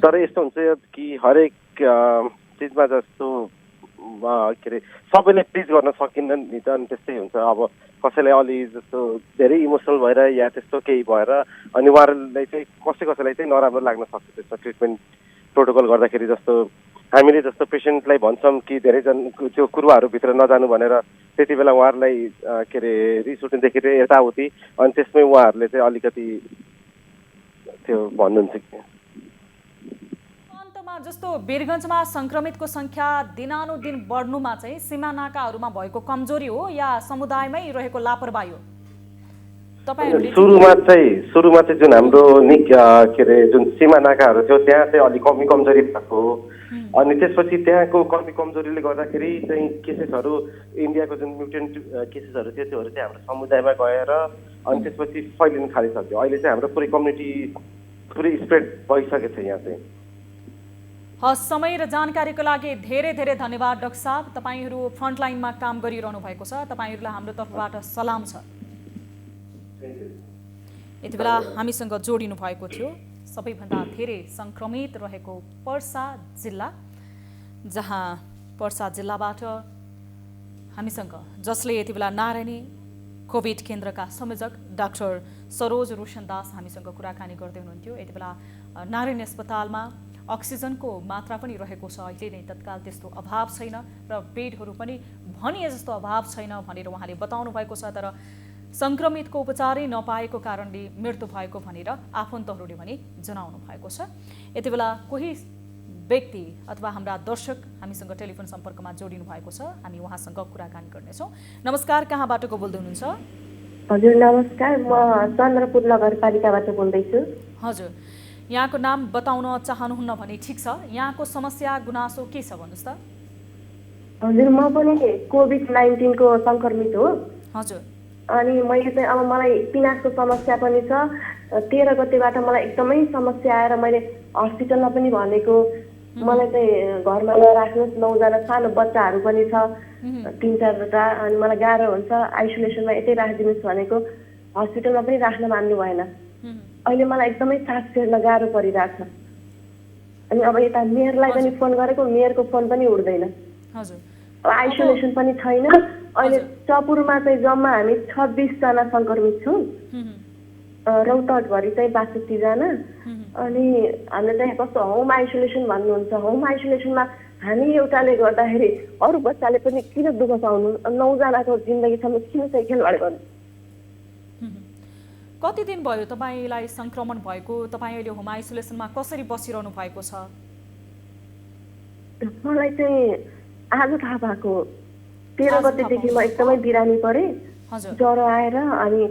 तर यस्तो हुन्छ कि हरेक चिजमा जस्तो के अरे सबैले प्लिज गर्न सकिन्न नि त, अनि त्यस्तै हुन्छ। अब कसैलाई अलि जस्तो धेरै इमोसनल भएर या त्यस्तो केही भएर अनि उहाँहरूलाई चाहिँ कसैलाई चाहिँ नराम्रो लाग्न सक्छ त्यस्तो ट्रिटमेन्ट प्रोटोकल गर्दाखेरि। जस्तो हामीले जस्तो पेसेन्टलाई भन्छौँ कि धेरैजना त्यो कुरुवाहरूभित्र नजानु भनेर, त्यति बेला उहाँहरूलाई के अरे रिस उठ्नेदेखि चाहिँ यताउति, अनि त्यसमै उहाँहरूले चाहिँ अलिकति त्यो भन्नुहुन्छ कि जस्तो वीरगञ्जमा सङ्क्रमितको सङ्ख्या दिनानुदिन बढ्नुमा चाहिँ सीमा नाकाहरूमा भएको कमजोरी हो या समुदायमै रहेको लापरवाही हो? सुरुमा चाहिँ जुन हाम्रो के अरे जुन सीमा नाकाहरू थियो त्यहाँ चाहिँ अलिक कमजोरी भएको हो। अनि त्यसपछि त्यहाँको कमजोरीले गर्दाखेरि चाहिँ केसेसहरू इन्डियाको जुन म्युटेन्ट केसेसहरू थियो त्योहरू चाहिँ हाम्रो समुदायमा गएर अनि त्यसपछि फैलिन थालिसक्यो। अहिले चाहिँ हाम्रो पुरै कम्युनिटी पुरै स्प्रेड भइसकेको छ यहाँ चाहिँ। हस्, समय र जानकारीको लागि धेरै धेरै धन्यवाद डाक्टर साहब। तपाईँहरू फ्रन्टलाइनमा काम गरिरहनु भएको छ, तपाईँहरूलाई हाम्रो तर्फबाट सलाम छ। यति बेला हामीसँग जोडिनु भएको थियो सबैभन्दा धेरै सङ्क्रमित रहेको पर्सा जिल्ला, जहाँ पर्सा जिल्लाबाट हामीसँग जसले यति बेला नारायणी कोभिड केन्द्रका संयोजक डाक्टर सरोज रोशनदास हामीसँग कुराकानी गर्दै हुनुहुन्थ्यो। यति बेला नारायणी अस्पतालमा अक्सिजनको मात्रा पनि रहेको छ, अहिले नै तत्काल त्यस्तो अभाव छैन र बेडहरू पनि भनिए जस्तो अभाव छैन भनेर उहाँले बताउनु भएको छ। तर सङ्क्रमितको उपचारै नपाएको कारणले मृत्यु भएको भनेर आफन्तहरूले पनि जनाउनु भएको छ। यति बेला कोही व्यक्ति अथवा हाम्रा दर्शक हामीसँग टेलिफोन सम्पर्कमा जोडिनु भएको छ, हामी उहाँसँग कुराकानी गर्नेछौँ। नमस्कार, कहाँबाट को बोल्दै हुनुहुन्छ? हजुर नमस्कार, म चन्द्रपुर नगरपालिकाबाट बोल्दैछु। हजुर, यहाँको नाम बताउन चाहनुहुन्न भने ठिक छ, यहाँको समस्या गुनासो के छ भन्नुहोस् त? हजुर, म पनि कोभिड-19 को सङ्क्रमित हो। हजुर, अनि मैले चाहिँ अब मलाई पिनासको समस्या पनि छ। 13 गतेबाट मलाई एकदमै समस्या आएर मैले हस्पिटलमा पनि भनेको मलाई चाहिँ घरमा नराख्नुहोस्, 9 जना सानो बच्चाहरू पनि छ 3-4 वटा, अनि मलाई गाह्रो हुन्छ, आइसोलेसनमा यतै राखिदिनुहोस् भनेको, हस्पिटलमा पनि राख्न मान्नु भएन। अहिले मलाई एकदमै सास फेर्न गाह्रो परिरहेछ। अनि अब यता मेयरलाई पनि फोन गरेको, मेयरको फोन पनि उठ्दैन। आइसोलेसन पनि छैन। अहिले चपुरमा चाहिँ जम्मा हामी 26 जना सङ्क्रमित छौँ, रौतहटभरि चाहिँ 62 जना। अनि हामीले चाहिँ कस्तो होम आइसोलेसन भन्नुहुन्छ, होम आइसोलेसनमा हामी एउटाले गर्दाखेरि अरू बच्चाले पनि किन दुःख पाउनु, 9 जनाको जिन्दगीसम्म किन चाहिँ खेलवाड गर्नु? कति दिन भयो तपाईँलाई सङ्क्रमण भएको? तपाईँ अहिले होम आइसोलेसनमा कसरी बसिरहनु भएको छ? मलाई चाहिँ आज थाहा भएको 13 गतेदेखि म एकदमै बिरामी परेँ, ज्वरो आएर अनि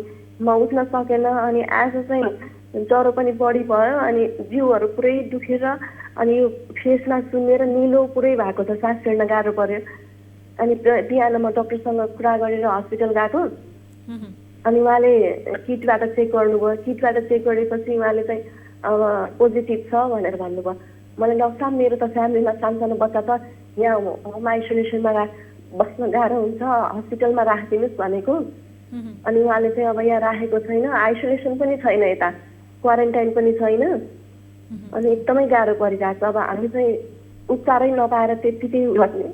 म उठ्न सकेन। अनि आज चाहिँ ज्वरो पनि बढी भयो अनि जिउहरू पुरै दुखेर अनि यो फेसमा सुन्नेर निलो पुरै भएको छ, सास फेर्न गाह्रो पर्यो। अनि बिहान म डक्टरसँग कुरा गरेर हस्पिटल गएको अनि उहाँले किटबाट चेक गर्नुभयो। किटबाट चेक गरेपछि उहाँले चाहिँ अब पोजिटिभ छ भनेर भन्नुभयो। मैले डक्टर साहब मेरो त फ्यामिलीमा सानसानो बच्चा छ, यहाँ होम आइसोलेसनमा बस्न गाह्रो हुन्छ, हस्पिटलमा राखिदिनुहोस् भनेको। अनि उहाँले चाहिँ अब यहाँ राखेको छैन, आइसोलेसन पनि छैन, यता क्वारेन्टाइन पनि छैन। अनि एकदमै गाह्रो परिरहेको छ। अब हामी चाहिँ उपचारै नपाएर त्यति गर्ने।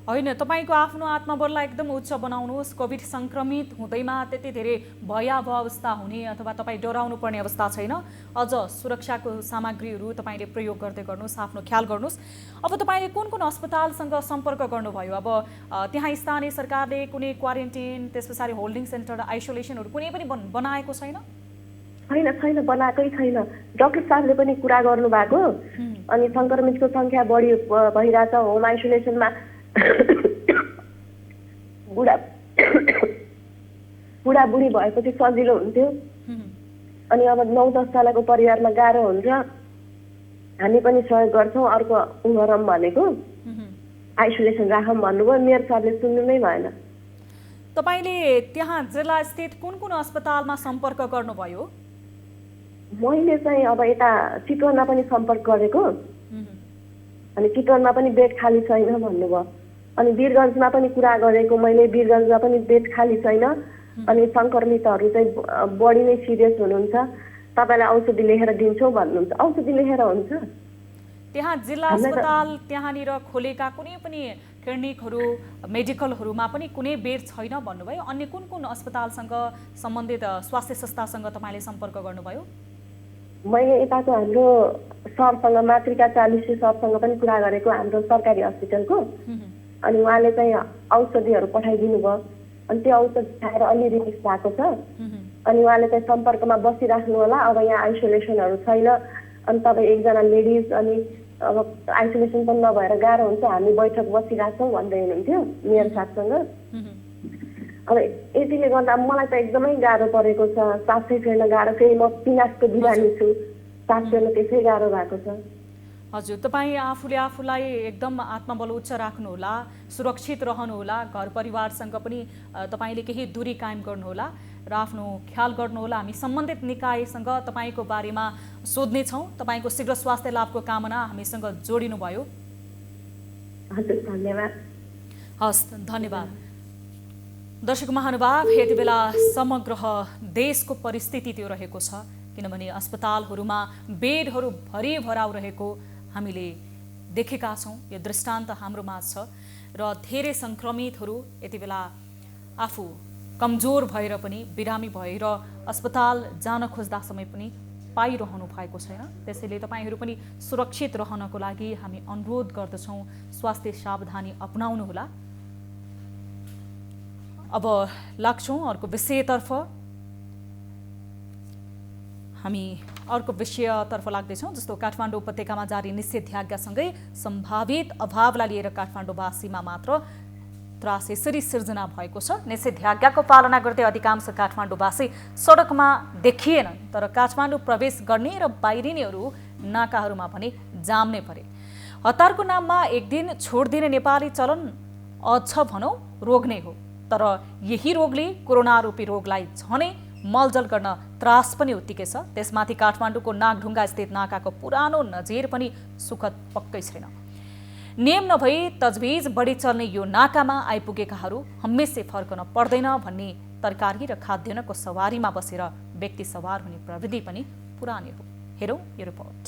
होइन, तपाईँको आफ्नो आत्मबललाई एकदम उच्च बनाउनुहोस्। कोभिड सङ्क्रमित हुँदैमा त्यति धेरै भयावह अवस्था हुने अथवा तपाईँ डराउनु पर्ने अवस्था छैन। अझ सुरक्षाको सामग्रीहरू तपाईँले प्रयोग गर्दै गर्नुहोस्, आफ्नो ख्याल गर्नुहोस्। अब तपाईँले कुन कुन अस्पतालसँग सम्पर्क गर्नुभयो? अब त्यहाँ स्थानीय सरकारले कुनै क्वारेन्टिन, त्यस पछाडि होल्डिङ सेन्टर, आइसोलेसनहरू कुनै पनि बनाएको छैन? छैन, बनाएकै छैन। डाक्टर साहबले पनि कुरा गर्नुभएको। अनि सङ्क्रमितको सङ्ख्या बढी भइरहेछ, होम आइसोलेसनमा बुढाबुढी भएपछि सजिलो हुन्थ्यो। अनि अब 9-10 जनाको परिवारमा गाह्रो हुन्छ, हामी पनि सहयोग गर्छौँ। अर्को उमरम भनेको आइसोलेसन राखौँ भन्नुभयो, मेयर साहबले सुन्नु नै भएन। तपाईँले त्यहाँ जिल्ला स्थित कुन कुन अस्पतालमा सम्पर्क गर्नुभयो? मैले चाहिँ अब यता चितवनमा पनि सम्पर्क गरेको। अनि चितवनमा पनि बेड खाली छैन भन्नुभयो। अनि वीरगञ्जमा पनि कुरा गरेको मैले, वीरगञ्जमा पनि बेड खाली छैन। अनि सङ्क्रमितहरू चाहिँ बढी नै सिरियस हुनुहुन्छ, तपाईँलाई औषधि लेखेर दिन्छौँ भन्नुहुन्छ। औषधि लेखेर हुन्छ त्यहाँ जिल्ला अस्पताल त्यहाँनिर खोलेका कुनै पनि क्लिनिकहरू, मेडिकलहरूमा पनि कुनै बेड छैन भन्नुभयो। अन्य कुन कुन अस्पतालसँग सम्बन्धित स्वास्थ्य संस्थासँग तपाईँले सम्पर्क गर्नुभयो? मैले यताको हाम्रो सरसँग, मातृका 40 सरसँग पनि कुरा गरेको, हाम्रो सरकारी हस्पिटलको। अनि उहाँले चाहिँ औषधिहरू पठाइदिनु भयो। अनि त्यो औषधि खाएर अलि रिलिफ भएको छ। अनि उहाँले चाहिँ सम्पर्कमा बसिराख्नु होला, अब यहाँ आइसोलेसनहरू छैन। अनि तपाईँ एकजना लेडिज, अनि अब आइसोलेसन पनि नभएर गाह्रो हुन्छ, हामी बैठक बसिरहेछौँ भन्दै हुनुहुन्थ्यो मेयर साहबसँग। अब यतिले गर्दा मलाई त एकदमै गाह्रो परेको छ, सासै फेर्न गाह्रो। फेरि म पिनासको बिरामी छु, सास फेर्न त्यसै गाह्रो भएको छ। हजुर, तपाईँ आफूले आफूलाई एकदम आत्मबल उच्च राख्नुहोला, सुरक्षित रहनुहोला। घर परिवारसँग पनि तपाईँले केही दूरी कायम गर्नुहोला र आफ्नो ख्याल गर्नुहोला। हामी सम्बन्धित निकायसँग तपाईँको बारेमा सोध्नेछौँ। तपाईँको शीघ्र स्वास्थ्य लाभको कामना हामीसँग जोडिनुभयो। हजुर, धन्यवाद। हस्, धन्यवाद। दर्शक महानुभाव, यति बेला समग्र देशको परिस्थिति त्यो रहेको छ, किनभने अस्पतालहरूमा बेडहरू भरिभराउ रहेको हामीले देखेका छौँ। यो दृष्टान्त हाम्रो माझ छ र धेरै सङ्क्रमितहरू यति बेला आफू कमजोर भएर पनि, बिरामी भएर अस्पताल जान खोज्दा समय पनि पाइरहनु भएको छैन। त्यसैले तपाईँहरू पनि सुरक्षित रहनको लागि हामी अनुरोध गर्दछौँ, स्वास्थ्य सावधानी अपनाउनुहोला। अब लाग्छौँ अर्को विषयतर्फ। हामी अर्को विषयतर्फ लाग्दैछौँ, जस्तो काठमाडौँ उपत्यकामा जारी निषेधाज्ञासँगै सम्भावित अभावलाई लिएर काठमाडौँवासीमा मात्र त्रास यसरी सिर्जना भएको छ। निषेधाज्ञाको पालना गर्दै अधिकांश काठमाडौँवासी सडकमा देखिएनन्, तर काठमाडौँ प्रवेश गर्ने र बाहिरिनेहरू नाकाहरूमा भने जाम्नै परे। हतारको नाममा एक दिन छोडिदिने नेपाली चलन अझ भनौँ रोग नै हो। तर यही रोगले कोरोना रूपी रोगलाई झनै मलजल गर्न त्रास पनि उत्तिकै छ। त्यसमाथि काठमाडौँको नागढुङ्गा स्थित नाकाको पुरानो नजिर पनि सुखद पक्कै छैन। नियम नभई तजविज बढी चल्ने यो नाकामा आइपुगेकाहरू हमेसै फर्कन पर्दैन भन्ने तरकारी र खाद्यान्नको सवारीमा बसेर व्यक्ति सवार हुने प्रविधि पनि पुरानै हो। हेरौँ यो रिपोर्ट।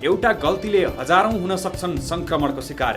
एउटा गल्तीले हजारौं हुन सक्छन् संक्रमणको शिकार।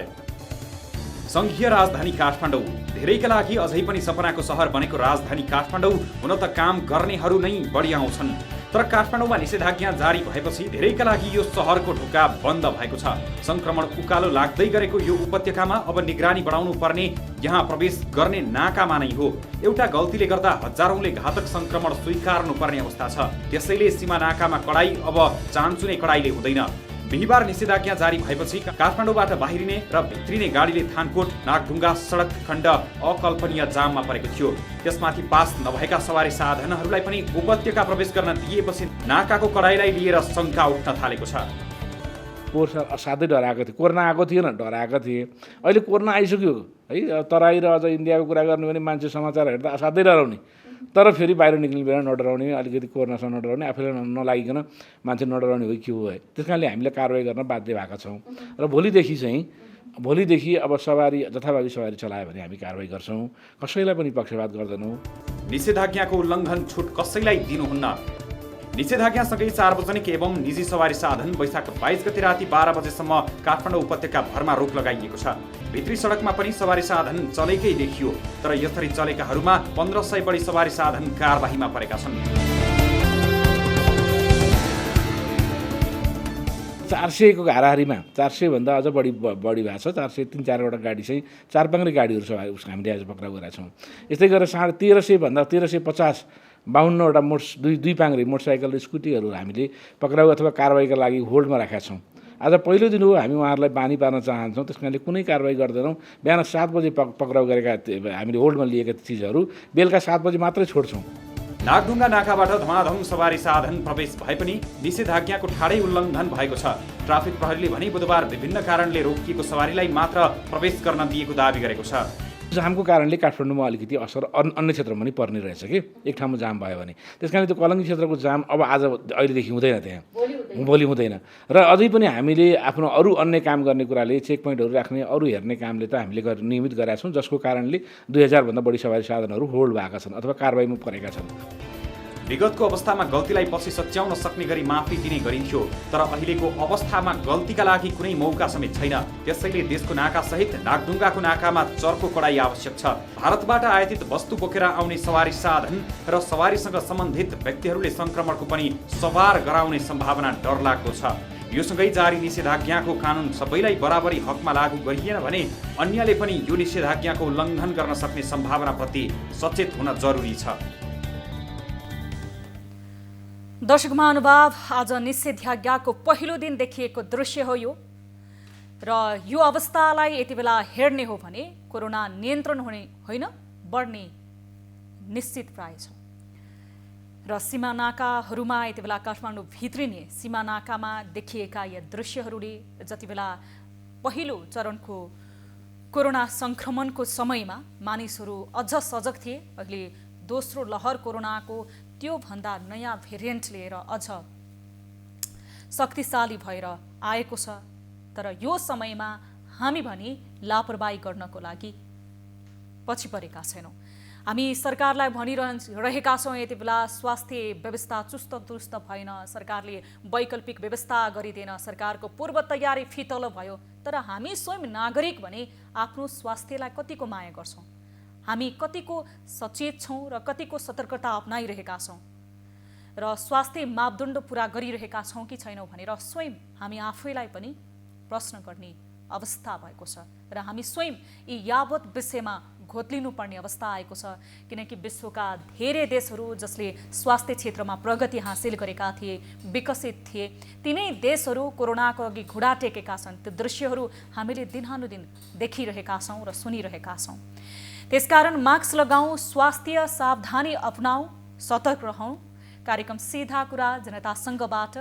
संघीय राजधानी काठमाडौँ धेरैका लागि अझै पनि सपनाको सहर बनेको राजधानी काठमाडौँ हुन त काम गर्नेहरू नै बढी आउँछन्। तर काठमाडौँमा निषेधाज्ञा जारी भएपछि धेरैका लागि यो सहरको ढोका बन्द भएको छ। संक्रमण उकालो लाग्दै गरेको यो उपत्यकामा अब निगरानी बढाउनु पर्ने यहाँ प्रवेश गर्ने नाकामा नै हो। एउटा गल्तीले गर्दा हजारौंले घातक संक्रमण स्वीकार्नु पर्ने अवस्था छ। त्यसैले सीमा नाकामा कडाई अब चान्चुने कडाईले हुँदैन। बिहिबार निषेधाज्ञा जारी भएपछि काठमाडौँबाट बाहिरिने र भित्रिने गाडीले थानकोट नागढुङ्गा सडक खण्ड अकल्पनीय जाममा परेको थियो। त्यसमाथि पास नभएका सवारी साधनहरूलाई पनि उपत्यका प्रवेश गर्न दिएपछि नाकाको कडाईलाई लिएर शङ्का उठ्न थालेको छ। पोहोर साल असाध्यै डराएको थियो, कोरोना आएको थिएन, डराएका थिए। अहिले कोरोना आइसक्यो है, तराई र अझ इन्डियाको कुरा गर्नु भने मान्छे समाचार हेर्दा असाध्यै डराउने, तर फेरि बाहिर निक्लिने बेला नडराउने, अलिकति कोरोनासँग नडराउने, आफैलाई नलागिकन मान्छे नडराउने हो के हो है। त्यस कारणले हामीले कारवाही गर्न बाध्य भएका छौँ र भोलिदेखि अब सवारी जथाभावी सवारी चलायो भने हामी कारवाही गर्छौँ, कसैलाई पनि पक्षपात गर्दैनौँ। निषेधाज्ञाको उल्लङ्घन छुट कसैलाई दिनुहुन्न। निषेधाज्ञासँगै सार्वजनिक एवं निजी सवारी साधन वैशाख 22 गते राति 12 बजेसम्म काठमाडौँ उपत्यका भरमा रोक लगाइएको छ। भित्री सडकमा पनि सवारी साधन चलेकै देखियो, तर यसरी चलेकाहरूमा 1500 बढी सवारी साधन कारबाहीमा परेका छन्। 400 को हाराहारीमा 400 भन्दा अझ बढी भएको छ। 403-4वटा गाडी चाहिँ चारपाङ्ग्रे गाडीहरू सवारी हामीले आज पक्राउ गरेका छौँ। यस्तै गरेर 1350 भन्दा 1350 52वटा दुई पाङ्ग्रे मोटरसाइकल र स्कुटीहरू हामीले पक्राउ अथवा कारवाहीका लागि होल्डमा राखेका छौँ। आज पहिलो दिन हो, हामी उहाँहरूलाई बानी पार्न चाहन्छौँ, त्यस कारणले कुनै कारवाही गर्दैनौँ। बिहान 7 बजे पक्राउ गरेका हामीले होल्डमा लिएका चिजहरू बेलुका 7 बजे मात्रै छोड्छौँ। नागढुङ्गा नाकाबाट धमाधम सवारी साधन प्रवेश भए पनि निषेधाज्ञाको ठाडै उल्लङ्घन भएको छ। ट्राफिक प्रहरीले भने बुधबार विभिन्न कारणले रोकिएको सवारीलाई मात्र प्रवेश गर्न दिएको दावी गरेको छ। जामको कारणले काठमाडौँमा अलिकति असर अन्य क्षेत्रमा पनि पर्ने रहेछ कि एक ठाउँमा जाम भयो भने। त्यस कारणले त्यो कलङ्गी क्षेत्रको जाम अब अहिलेदेखि हुँदैन, त्यहाँ भोलि हुँदैन। र अझै पनि हामीले आफ्नो अरू अन्य काम गर्ने कुराले चेक पोइन्टहरू राख्ने अरू हेर्ने कामले त हामीले नियमित गरेका छौँ, जसको कारणले 2000 भन्दा बढी सवारी साधनहरू होल्ड भएका छन् अथवा कारवाहीमा परेका छन्। विगतको अवस्थामा गल्तीलाई पछि सच्याउन सक्ने गरी माफी दिने गरिन्थ्यो, तर अहिलेको अवस्थामा गल्तीका लागि कुनै मौका समेत छैन। त्यसैले देशको नाकासहित नागढुङ्गाको नाकामा चर्को कडाई आवश्यक छ। भारतबाट आयातित वस्तु बोकेर आउने सवारी साधन र सवारीसँग सम्बन्धित व्यक्तिहरूले संक्रमणको पनि सवार गराउने सम्भावना डरलाग्दो छ। यो सँगै जारी निषेधाज्ञाको कानुन सबैलाई बराबरी हकमा लागू गरिएन भने अन्यले पनि यो निषेधाज्ञाको उल्लङ्घन गर्न सक्ने सम्भावनाप्रति सचेत हुन जरुरी छ। दर्शक महानुभाव, आज निषेधाज्ञाको पहिलो दिन देखिएको दृश्य हो यो, र यो अवस्थालाई यति बेला हेर्ने हो भने कोरोना नियन्त्रण हुने होइन, बढ्ने निश्चित प्राय छ। र सीमानाकाहरूमा यति बेला काठमाडौँ भित्रिने सीमानाकामा देखिएका यी दृश्यहरूले जति बेला पहिलो चरणको कोरोना संक्रमणको समयमा मानिसहरू अझ सजग थिए, अहिले दोस्रो लहर कोरोनाको त्यो भन्दा नयाँ भेरिएन्ट लिएर अझ शक्तिशाली भएर आएको छ। तर यो समयमा हामी भने लापरवाही गर्नको लागि पछि परेका छैनौँ। हामी सरकारलाई भनिरहेका छौँ यति बेला स्वास्थ्य व्यवस्था चुस्त दुरुस्त भएन, सरकारले वैकल्पिक व्यवस्था गरिदिएन, सरकारको पूर्व तयारी फितलो भयो। तर हामी स्वयं नागरिक भने आफ्नो स्वास्थ्यलाई कतिको माया गर्छौँ, हामी कतिको सचेत छौँ र कतिको सतर्कता अपनाइरहेका छौँ र स्वास्थ्य मापदण्ड पुरा गरिरहेका छौँ कि छैनौँ भनेर स्वयं हामी आफैलाई पनि प्रश्न गर्ने अवस्था भएको छ। र हामी स्वयं यी यावत विषयमा घोत्लिनुपर्ने अवस्था आएको छ, किनकि विश्वका धेरै देशहरू जसले स्वास्थ्य क्षेत्रमा प्रगति हासिल गरेका थिए, विकसित थिए, तिनै देशहरू कोरोनाको अघि घुँडा टेकेका छन्। त्यो दृश्यहरू हामीले दिनानुदिन देखिरहेका छौँ र सुनिरहेका छौँ। त्यसकारण मास्क लगाऊ, स्वास्थ्य सावधानी अपनाऊ, सतर्क रहौँ। कार्यक्रम सीधा कुरा जनतासँगबाट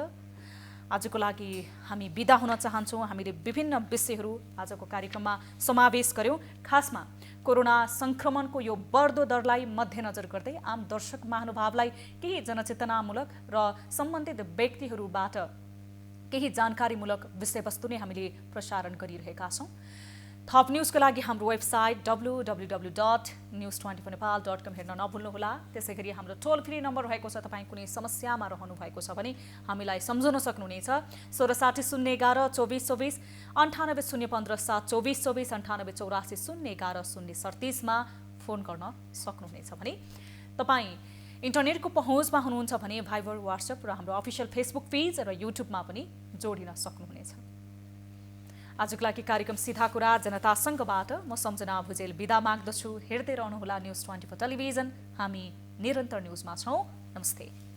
आजको लागि हामी बिदा हुन चाहन्छौँ। हामीले विभिन्न विषयहरू आजको कार्यक्रममा समावेश गर्यौँ। खासमा कोरोना संक्रमणको यो बढ्दो दरलाई मध्यनजर गर्दै आम दर्शक महानुभावलाई केही जनचेतनामूलक र सम्बन्धित व्यक्तिहरूबाट केही जानकारीमूलक विषयवस्तु नै हामीले प्रसारण गरिरहेका छौँ। थप न्युजको लागि हाम्रो वेबसाइट www.news24nepal.com हेर्न नभुल्नुहोला। त्यसै गरी हाम्रो टोल फ्री नम्बर रहेको छ, तपाईँ कुनै समस्यामा रहनु भएको छ भने हामीलाई सम्झाउन सक्नुहुनेछ। 1660112424 980157 2424 9884 011 037 मा फोन गर्न सक्नुहुनेछ भने तपाईँ इन्टरनेटको पहुँचमा हुनुहुन्छ भने भाइबर, व्हाट्सएप र हाम्रो अफिसियल फेसबुक पेज र युट्युबमा पनि जोडिन सक्नुहुनेछ। आजको लागि कार्यक्रम सीधा कुरा जनतासँगबाट म सम्झना भुजेल बिदा माग्दछु। हेर्दै रहनुहोला न्युज 24 टेलिभिजन। हामी निरन्तर न्युजमा छौँ। नमस्ते।